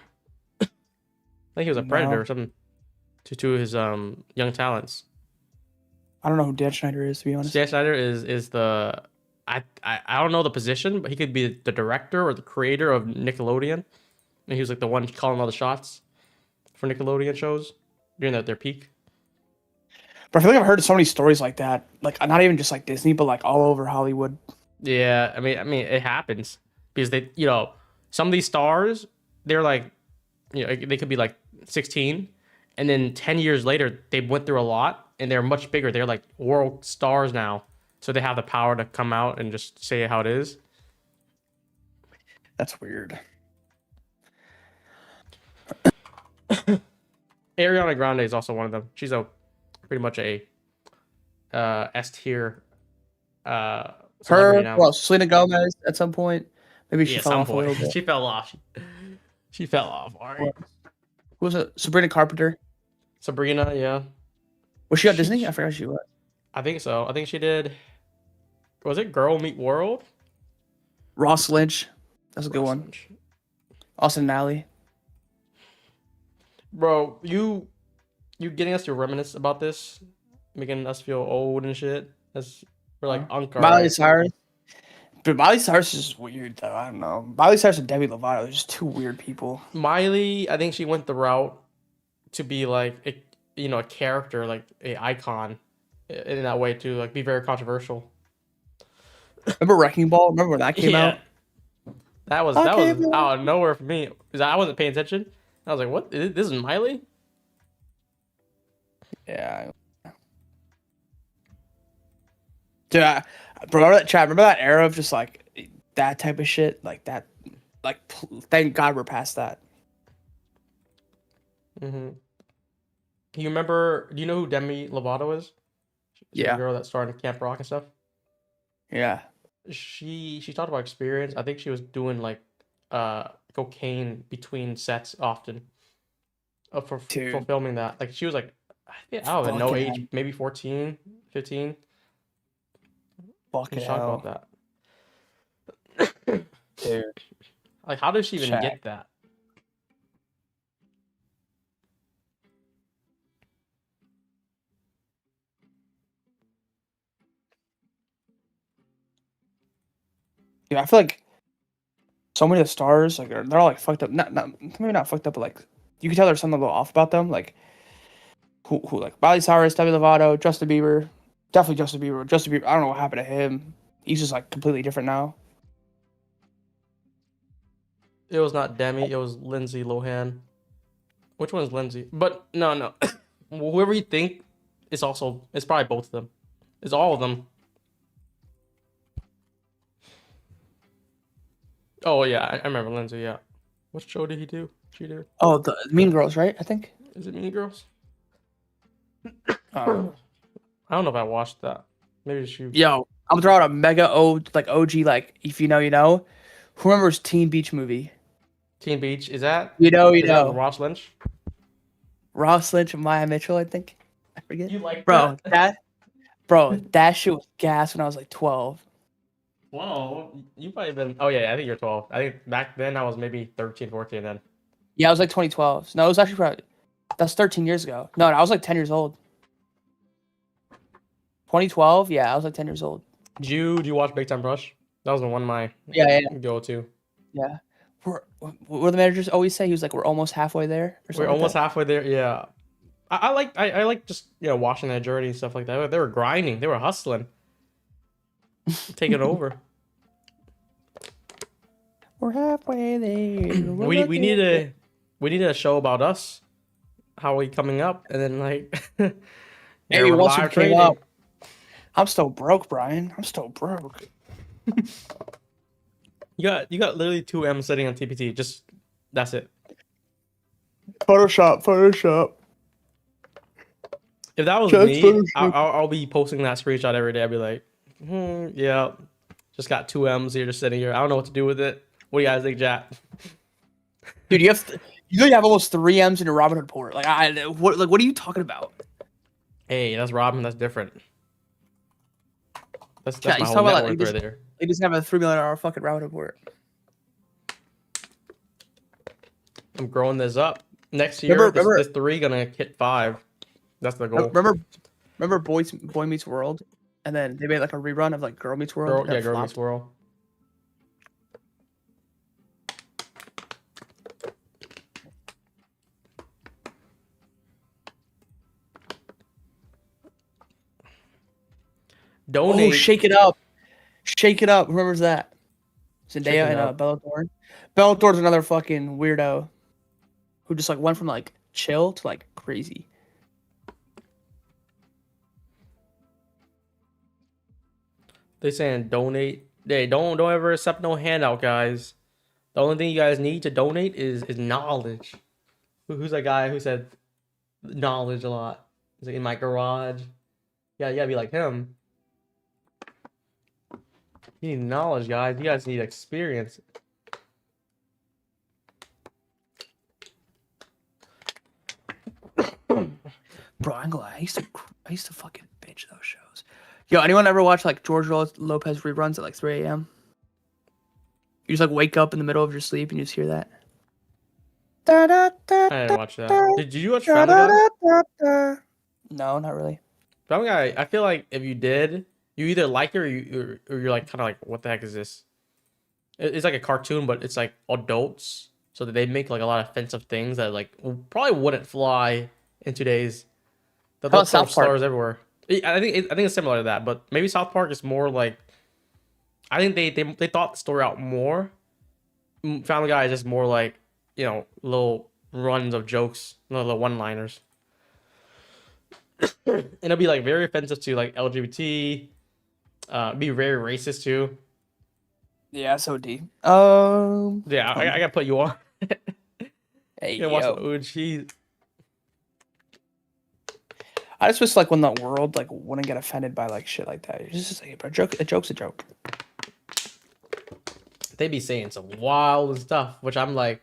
I think he was a predator or something to his young talents. I don't know who Dan Schneider is, to be honest. Dan Schneider is the I don't know the position, but he could be the director or the creator of Nickelodeon. And he was like the one calling all the shots for Nickelodeon shows during their peak. But I feel like I've heard so many stories like that. Like not even just like Disney, but like all over Hollywood. Yeah, I mean it happens because they, some of these stars, they're like, they could be like 16, and then 10 years later they went through a lot and they're much bigger. They're like world stars now, so they have the power to come out and just say it how it is. That's weird. Ariana Grande is also one of them. She's pretty much a S tier. Well, Selena Gomez at some point. Maybe she fell off a little bit. She fell off. She fell off. All right. Who was it? Sabrina Carpenter. Sabrina, yeah. Was she on Disney? I forgot she was. I think so. I think she did. Was it Girl Meet World? Ross Lynch. That's a good one. Lynch. Austin and Ally. Bro, you getting us to reminisce about this, making us feel old and shit. We're like uncle. Miley Cyrus. But Miley Cyrus is weird though. I don't know. Miley Cyrus and Demi Lovato are just two weird people. Miley, I think she went the route to be like a character, like a icon in that way to like be very controversial. Remember Wrecking Ball? Remember when that came out? That was out of nowhere for me because I wasn't paying attention. I was like, "What? This is Miley?" Yeah. Dude, bro, remember that chat? Remember that era of just like that type of shit, like that. Like, thank God we're past that. Mm-hmm. You remember? Do you know who Demi Lovato is? She's the Yeah. girl that started Camp Rock and stuff. Yeah. She talked about experience. I think she was doing like cocaine between sets often for Dude, filming that. Like she was like I don't even know fucking age, hell. maybe 14, 15. Fucking She talked about hell. that. Dude. Like how did she even Chat. get that? Yeah, I feel like so many of the stars, like they're all like fucked up. Not maybe not fucked up, but like you can tell there's something a little off about them. Like who like Miley Cyrus, Demi Lovato, Justin Bieber, definitely Justin Bieber. Justin Bieber, I don't know what happened to him. He's just like completely different now. It was not Demi. It was Lindsay Lohan. Which one is Lindsay? But no. Whoever you think, it's probably both of them. It's all of them. Oh yeah, I remember Lindsay. Yeah. What show did he do? She do? Oh, the Mean Girls, right? I think. Is it Mean Girls? I I don't know if I watched that. Maybe she. Yo, I'm throwing a mega OG, like if you know, you know. Who remembers Teen Beach Movie? Teen Beach. Is that? You know, you Is that know. Ross Lynch? Ross Lynch and Maya Mitchell, I think. I forget. You like Bro, that? that shit was gas when I was like 12. Well, you probably been. Oh yeah, I think you're 12. I think back then I was maybe 13, 14 then. Yeah, I was like 2012. No, it was actually probably that's 13 years ago. No, I was like 10 years old. 2012, yeah, I was like 10 years old. Do you watch Big Time Rush? That was one of my Yeah. go-to. Yeah. What the managers always say, he was like, we're almost halfway there. Or We're something almost like halfway there. Yeah. I like just watching that journey and stuff like that. They were grinding. They were hustling. Taking over. that. We're halfway there. We need a show about us. How we coming up and then like Maybe we're once we live came trading. up. I'm still broke, Brian. I'm still broke. You got literally 2 M sitting on TPT. Just that's it. Photoshop. If that was Just me, Photoshop. I'll be posting that screenshot every day. I'd be like, yeah, just got 2 M's here, just sitting here. I don't know what to do with it. What do you guys think, Jack? Dude, you have almost 3 M's in your Robinhood port. Like what are you talking about? Hey, that's Robin. That's different. That's Yeah, my he's whole talking net about, like, worth right there. He doesn't have a $3 million fucking Robinhood port. I'm growing this up. Next year, this 3 gonna hit 5. That's the goal. Remember Boy Meets World? And then they made like a rerun of like Girl Meets World. Girl Meets World. Donate. Oh, Shake It Up. Shake It Up. Who remembers that? Shake Zendaya It and Up. Bella Thorne. Bella Thorne's another fucking weirdo who just like went from like chill to like crazy. They saying donate. Hey, don't ever accept no handout, guys. The only thing you guys need to donate is knowledge. Who's that guy who said knowledge a lot? He's like in my garage. Yeah, you gotta be like him. You need knowledge, guys. You guys need experience. Bro, I'm glad I used to fucking binge those shows. Yo, anyone ever watch like George Lopez reruns at like 3 a.m.? You just like wake up in the middle of your sleep and you just hear that. I didn't watch that. Did you watch Family Guy? No, not really. Family Guy. I feel like if you did, you either like it or you're like kind of like, what the heck is this? It's like a cartoon, but it's like adults, so that they make like a lot of offensive things that like probably wouldn't fly in today's. How about South Park? Stars everywhere. I think it's similar to that, but maybe South Park is more like. I think they thought the story out more. Family Guy is just more like, little runs of jokes, little one-liners. And it'll be like very offensive to like LGBT, Be very racist too. Yeah, SOD. Yeah, I gotta put you on. Hey, Yeah, watch yo. OG. I just wish like when the world like wouldn't get offended by like shit like that. It's just like a joke's a joke. They be saying some wild stuff, which I'm like,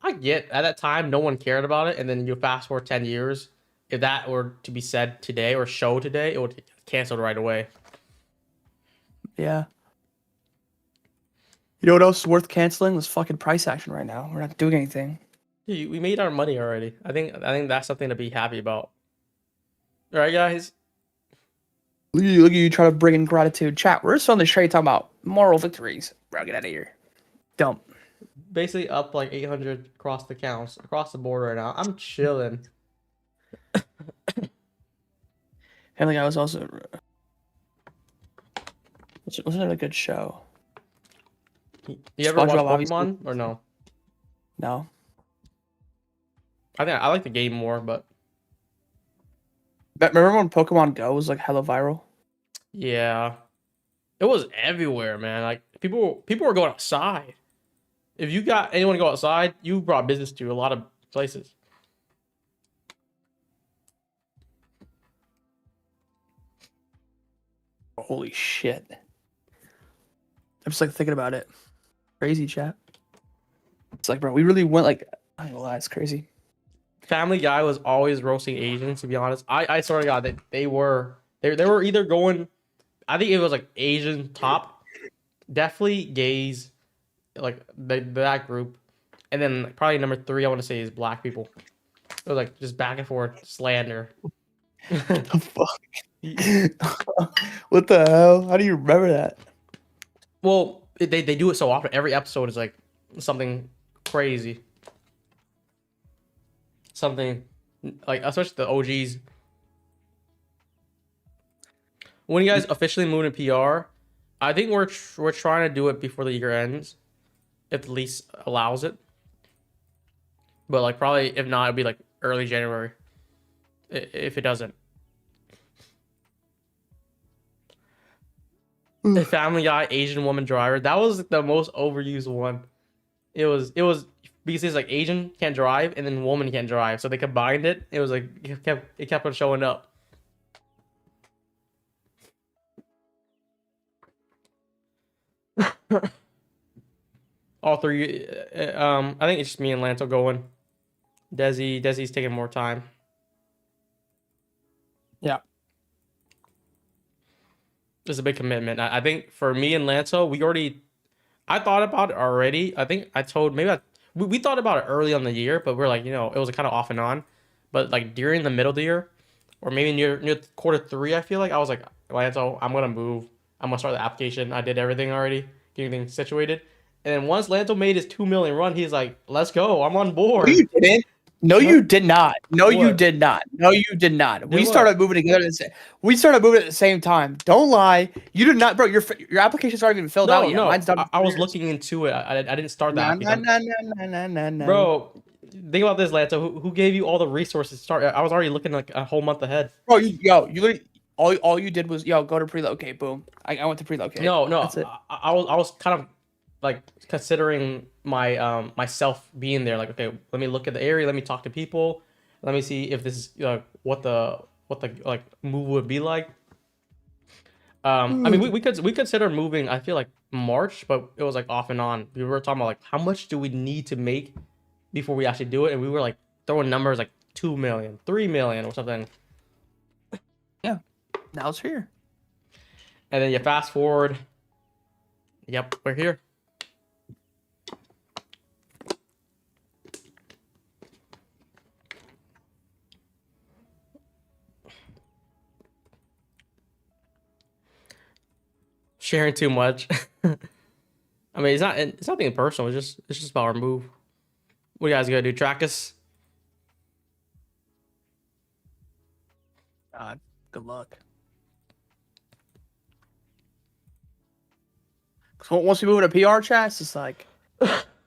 I get at that time no one cared about it, and then you fast forward 10 years, if that were to be said today or show today, it would get canceled right away. Yeah. You know what else is worth canceling? This fucking price action right now. We're not doing anything. Yeah, we made our money already. I think that's something to be happy about. All right, guys. Look at you try to bring in gratitude. Chat, we're just on the trade talking about moral victories. Bro, get out of here. Dump. Basically up like 800 across the counts, across the board right now. I'm chilling. Family Guy was also... Wasn't it a good show? You ever watch SpongeBob, Pokemon obviously. or no? No. I think I like the game more, but But remember when Pokemon Go was like hella viral? yeah, it was everywhere, man. Like people were going outside. If you got anyone to go outside, you brought business to a lot of places. Holy shit. I'm just like thinking about it. Crazy, chat. It's like, bro, we really went like, I ain't gonna lie, it's crazy. Family Guy was always roasting Asians, to be honest. I swear to God that they were either going, I think it was like Asian top, definitely gays, like that group, and then like, probably number 3 I want to say is black people. It was like just back and forth slander. The fuck? What the hell? How do you remember that? Well, they do it so often. Every episode is like something crazy. Something like, especially the OGs. When you guys officially move to PR, I think we're trying to do it before the year ends, if the lease allows it. But like probably if not, it'll be like early January. If it doesn't. The Family Guy Asian woman driver. That was the most overused one. It was because it's like Asian can't drive and then woman can't drive, so they combined it. It was like it kept on showing up. All 3. I think it's just me and Lance are going. Desi's taking more time. Yeah. It's a big commitment. I think for me and Lanto, I thought about it already. I think I told, we thought about it early on the year, but we're like, it was kind of off and on. But like during the middle of the year, or maybe near Q3, I feel like I was like, Lanto, I'm gonna move. I'm gonna start the application. I did everything already, getting things situated. And then once Lanto made his 2 million run, he's like, let's go. I'm on board. No, you didn't. No, you did not. No, you What? did not. No, you did not. We what? started moving together. We started moving at the same time. Don't lie. You did not, bro. Your application's already been filled out yet. No. Mine's done. I was looking into it. I didn't start the Nah, application. nah. Bro, think about this, Lanto. Who gave you all the resources to start? I was already looking like a whole month ahead. Bro, you literally all you did was go to prelocate. Boom. I went to prelocate. No. That's it. I was kind of like considering my myself being there. Like, okay, let me look at the area. Let me talk to people. Let me see if this is what the like move would be like. I mean, we considered moving. I feel like March, but it was like off and on. We were talking about like how much do we need to make before we actually do it, and we were like throwing numbers like 2 million, 3 million, or something. Yeah. Now it's here. And then you fast forward. Yep, we're here. Sharing too much. I mean, it's nothing personal. It's just about our move. What you guys gonna do? Track us? God, good luck. So once we move to PR chat, it's just like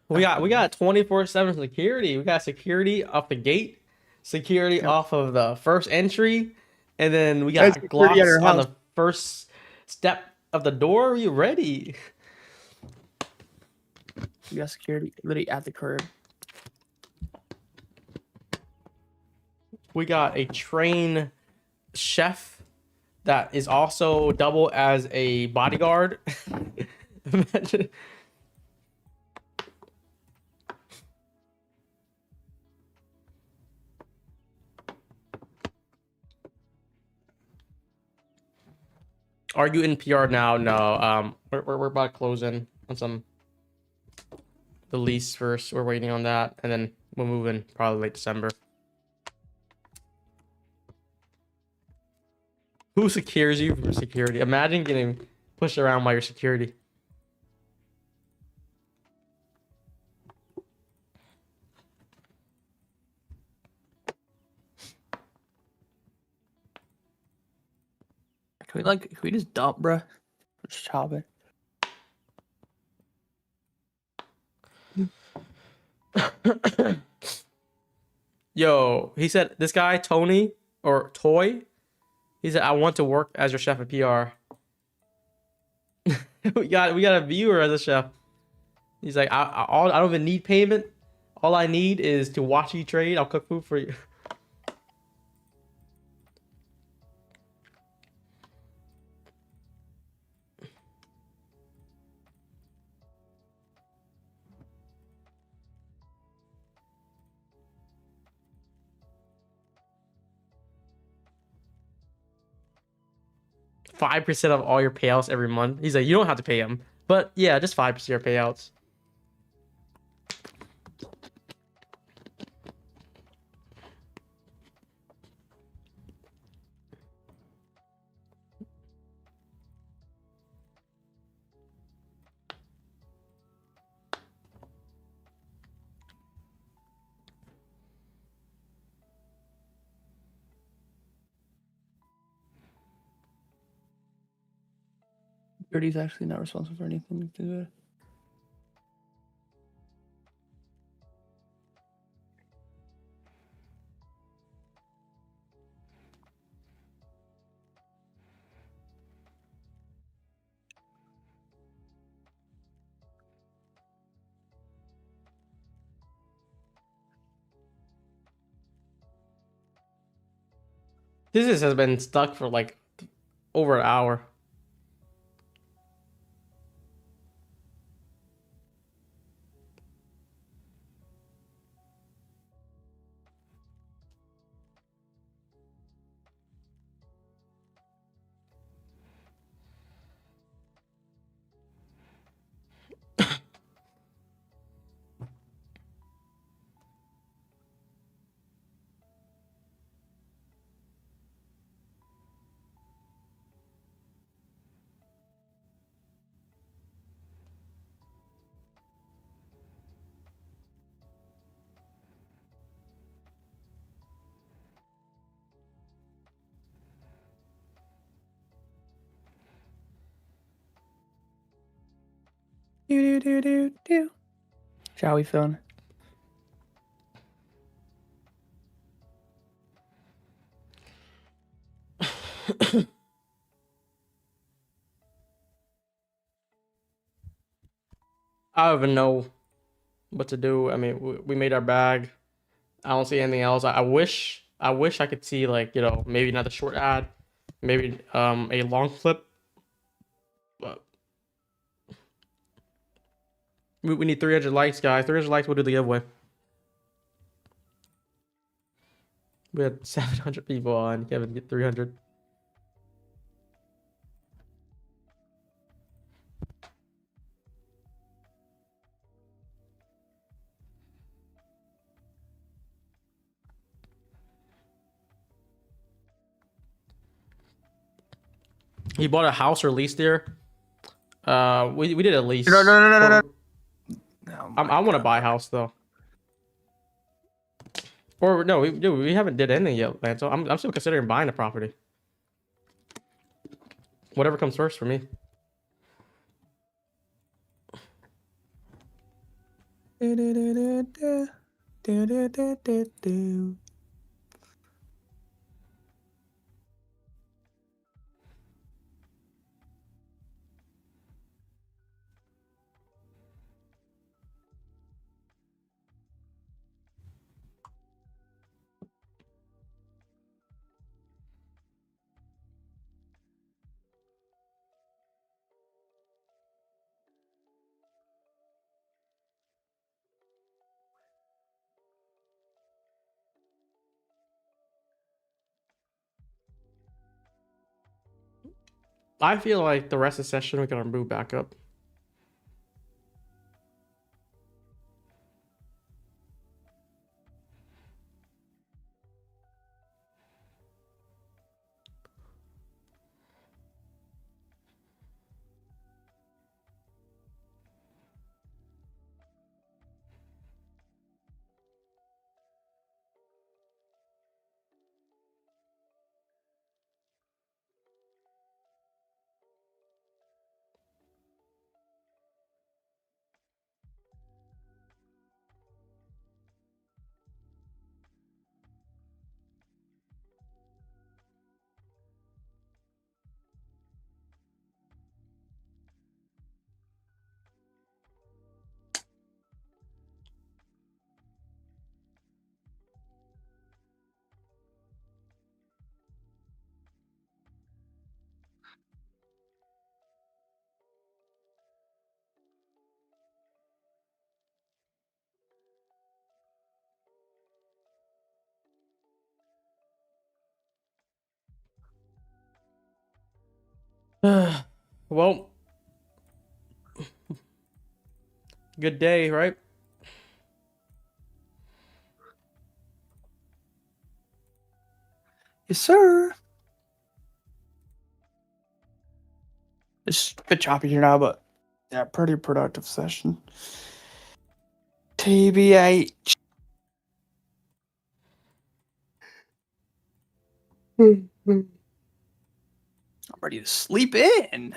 we got 24/7 security. We got security off the gate, security off of the first entry, and then we got security at our Glocks on house. the first step of the door. Are you ready? We got security literally at the curb. We got a train chef that is also double as a bodyguard. Imagine. Are you in PR now? No. We're about to close in on the lease first. We're waiting on that, and then we'll move in probably late December. Who secures you from security? Imagine getting pushed around by your security. Can we just dump, bruh? Just chop it. Yo, he said this guy Tony or Toy. He said I want to work as your chef at PR. we got a viewer as a chef. He's like I don't even need payment. All I need is to watch you trade. I'll cook food for you. 5% of all your payouts every month. He's like, you don't have to pay him, but yeah, just 5% of your payouts. Security's actually not responsible for anything to do. This has been stuck for like over an hour. Do. How we feeling? I don't even know what to do. I mean, we made our bag. I don't see anything else. I wish I could see, like, you know, maybe not a short ad, maybe a long clip. But we need 300 likes, guys. 300 likes, we'll do the giveaway. We had 700 people on. Kevin, get 300. He bought a house or lease there. We did a lease. No. I want to buy a house though. Or no, we haven't did anything yet, man. So I'm still considering buying the property. Whatever comes first for me. I feel like the rest of the session we're gonna move back up. Well, good day, right? Yes, sir. It's a bit choppy here now, but yeah, pretty productive session. TBH. I'm ready to sleep in.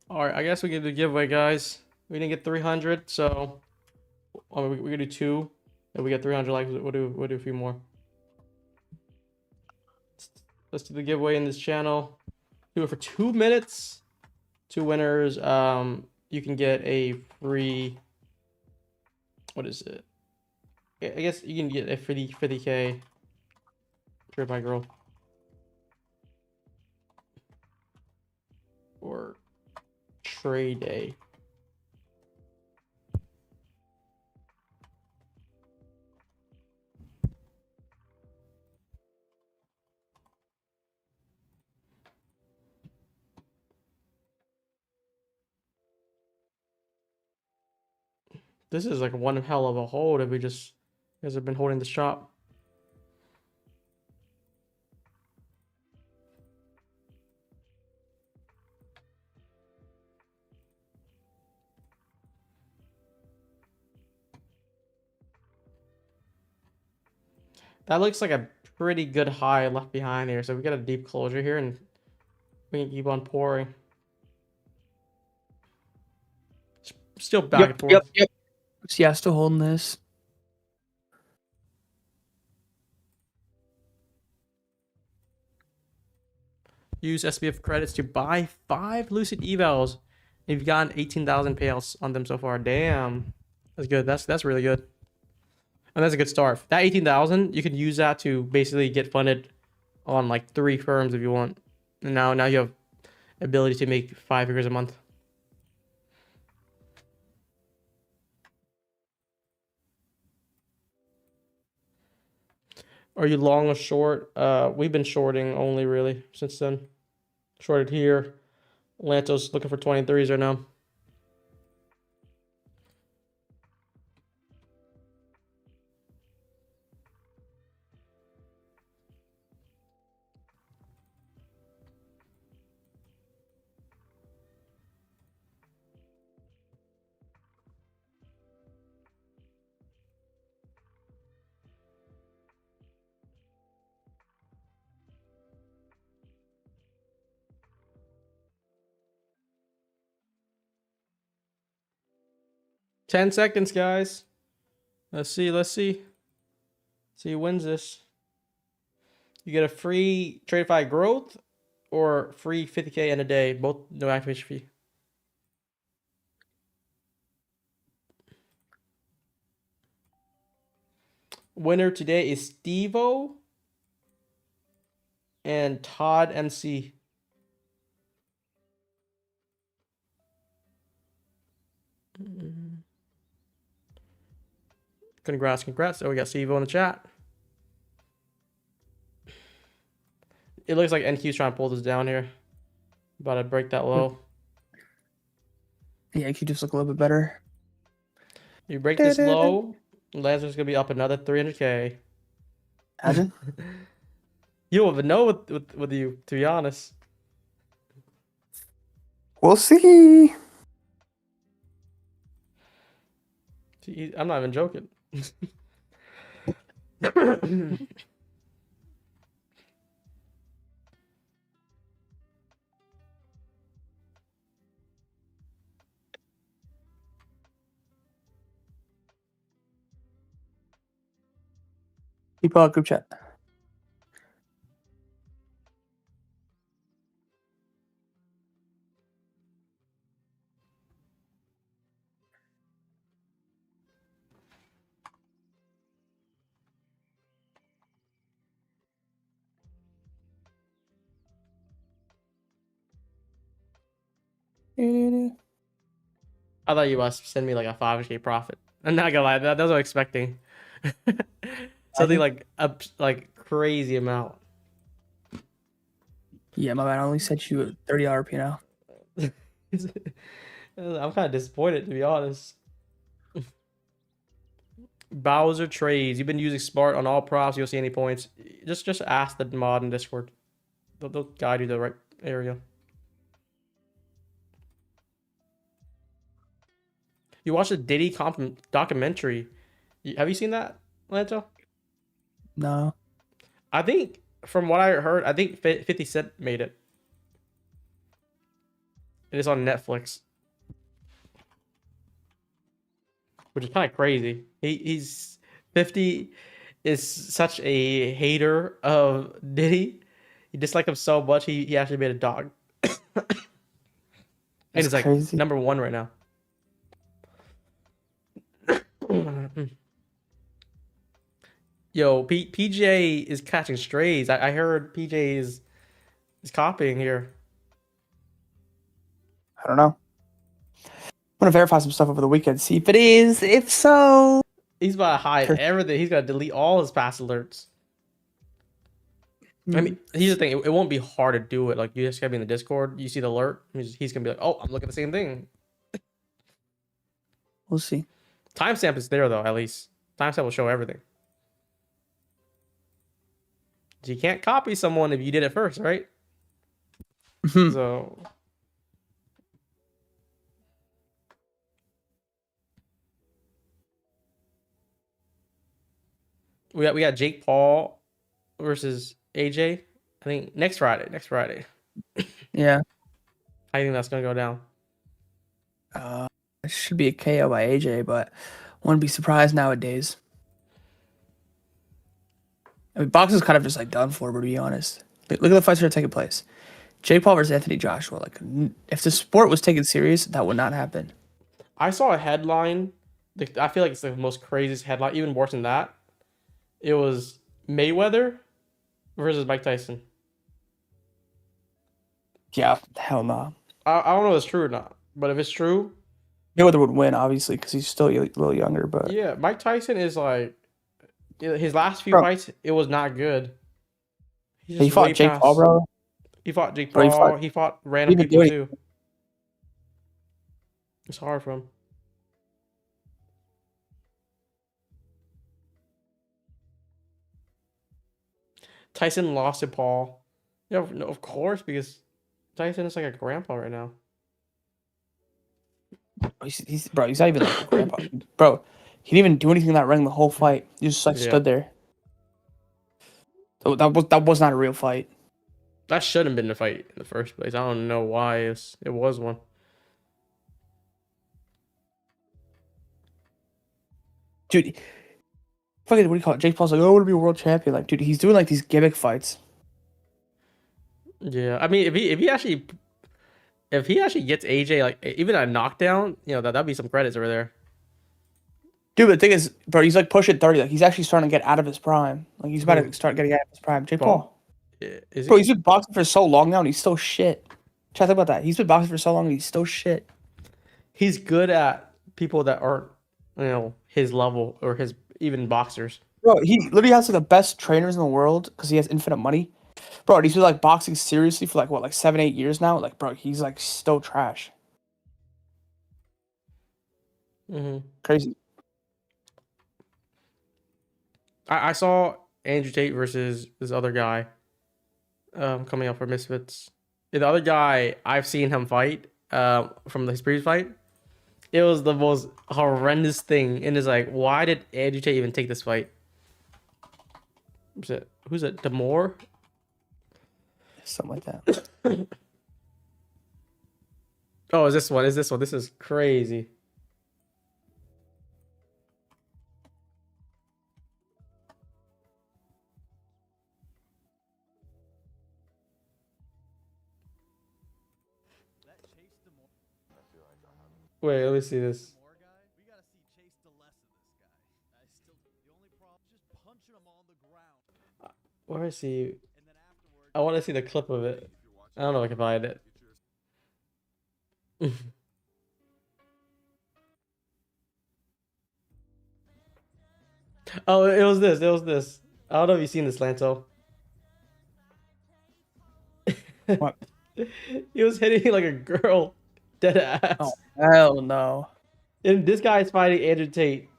All right, I guess we get the giveaway, guys. We didn't get 300, so we can do 2. If we get 300 likes, we'll do a few more. Let's do the giveaway in this channel. Do it for 2 minutes. 2 winners. You can get a free. What is it? I guess you can get a 50K. Trade my girl. Or trade day. This is like one hell of a hold if we just you guys have been holding the shop. That looks like a pretty good high left behind here. So we got a deep closure here and we can keep on pouring. Still back and forth. Yep. Yeah, still holding this. Use SBF credits to buy 5 Lucid evals. You've gotten 18,000 payouts on them so far. Damn, that's good. That's really good, and that's a good start. That 18,000, you can use that to basically get funded on like 3 firms if you want. And now you have ability to make 5 figures a month. Are you long or short? We've been shorting only really since then. Shorted here. Lantos looking for 23s right now. Ten seconds, guys. Let's see see who wins this. You get a free Tradeify growth or free 50K in a day, both no activation fee. Winner today is Stevo. and Todd MC. Congrats. Oh, we got Steve in the chat. It looks like NQ's trying to pull this down here. About to break that low. Yeah, you just look a little bit better. You break this low, Lazarus gonna be up another 300K. Imagine. You don't even know with you, to be honest. We'll see. I'm not even joking. Keep out group chat. I thought you must send me like a 500K profit. I'm not gonna lie, that's what I'm expecting. Something like a crazy amount. Yeah, my man. I only sent you a $30 P&L. I'm kind of disappointed, to be honest. Bowser trades. You've been using Smart on all props. You'll see any points. Just ask the mod in Discord. They'll guide you to the right area. You watched the Diddy documentary. Have you seen that, Lanto? No. I think, from what I heard, I think 50 Cent made it. It is on Netflix. Which is kind of crazy. He's 50 is such a hater of Diddy. He disliked him so much, he actually made a dog. And it's like crazy. #1 right now. Yo, PJ is catching strays. I heard PJ is copying here. I don't know. I'm gonna verify some stuff over the weekend. See if it is. If so, He's about to hide everything. He's gonna delete all his past alerts. I mean, here's the thing. It won't be hard to do it. Like, you just gotta be in the Discord. You see the alert. He's gonna be like, oh, I'm looking at the same thing. We'll see. Timestamp is there, though, at least. Timestamp will show everything. You can't copy someone if you did it first, right? So... We got Jake Paul versus AJ. I think next Friday. Yeah. I think that's gonna go down. It should be a KO by AJ, but wouldn't be surprised nowadays. I mean, boxing's kind of just like done for, but to be honest, look at the fights that are taking place. Jake Paul versus Anthony Joshua. Like, if the sport was taken serious, that would not happen. I saw a headline. I feel like it's the most craziest headline, even worse than that. It was Mayweather versus Mike Tyson. Yeah, hell no. I don't know if it's true or not, but if it's true, Mayweather would win, obviously, because he's still a little younger. But yeah, Mike Tyson is like, his last few fights, it was not good. He fought Jake Paul, bro. He fought Jake Paul. He fought random people too. It's hard for him. Tyson lost to Paul. Yeah, no, of course, because Tyson is like a grandpa right now. He's not even like a grandpa. Bro, he didn't even do anything in that ring the whole fight. He just like stood there. That was not a real fight. That shouldn't have been a fight in the first place. I don't know why it was one. Dude, fucking, what do you call it? Jake Paul's like, oh, I want to be a world champion. Like, dude, he's doing like these gimmick fights. Yeah, I mean, if he actually gets AJ like even a knockdown, that'd be some credits over there. Dude, but the thing is, bro, he's like pushing 30. Like, he's actually starting to get out of his prime. Like, he's about to start getting out of his prime. Jake Paul. Is Bro, he? he's been boxing for so long now, and he's still shit. Try to think about that. He's been boxing for so long, and he's still shit. He's good at people that aren't, his level or his even boxers. Bro, he literally has like the best trainers in the world because he has infinite money. Bro, and he's been like boxing seriously for like 7, 8 years now. Like, bro, he's like still trash. Crazy. I saw Andrew Tate versus this other guy coming up for Misfits. The other guy, I've seen him fight from his previous fight. It was the most horrendous thing. And it's like, why did Andrew Tate even take this fight? Who's it? Demore? Something like that. Oh, is this one? Is this one? This is crazy. Wait, let me see this. Where is he? I want to see the clip of it. I don't know if I can find it. Oh, it was this. It was this. I don't know if you've seen this, Lanto. What? He was hitting like a girl, dead ass. Oh, hell no. And this guy is fighting Andrew Tate.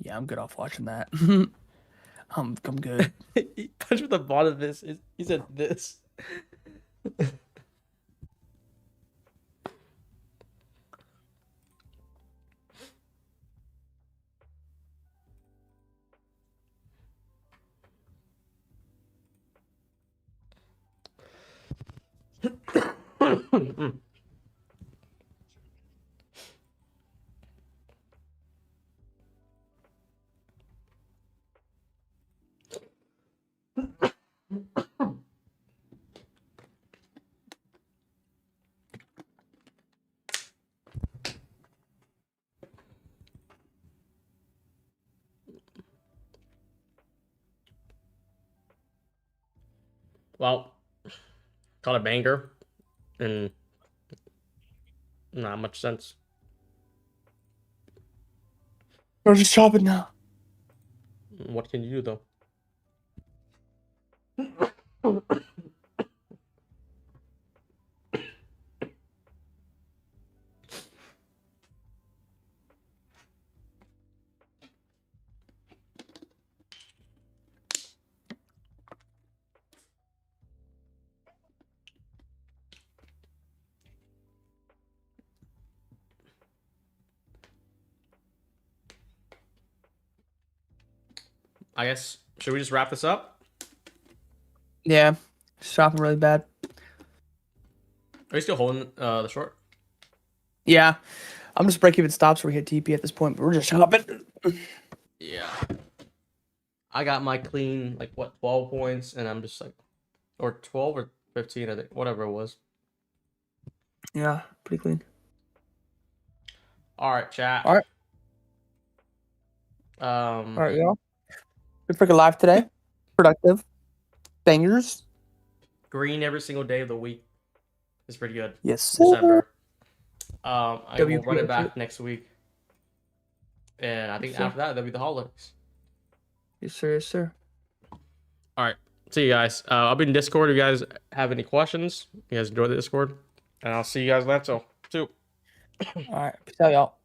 Yeah, I'm good off watching that. I'm good. He punched with the bottom of this. He said this. Well, caught a banger, and not much sense. We're just chopping now. What can you do though? I guess, should we just wrap this up? Yeah, chopping really bad. Are you still holding the short? Yeah, I'm just break even stops where we hit TP at this point, but we're just chopping. Yeah. I got my clean, 12 points, and I'm just or 12 or 15, I think, whatever it was. Yeah, pretty clean. All right, chat. All right. All right, y'all. Good freaking live today. Productive. Bangers. Green every single day of the week is pretty good. Yes, sir. December. I will run it WP. back next week. And I think Yes, sir. after that, that'll be the holidays. Yes, sir. Yes, sir. All right. See you guys. I'll be in Discord if you guys have any questions. You guys enjoy the Discord. And I'll see you guys later. All right. Peace out, y'all.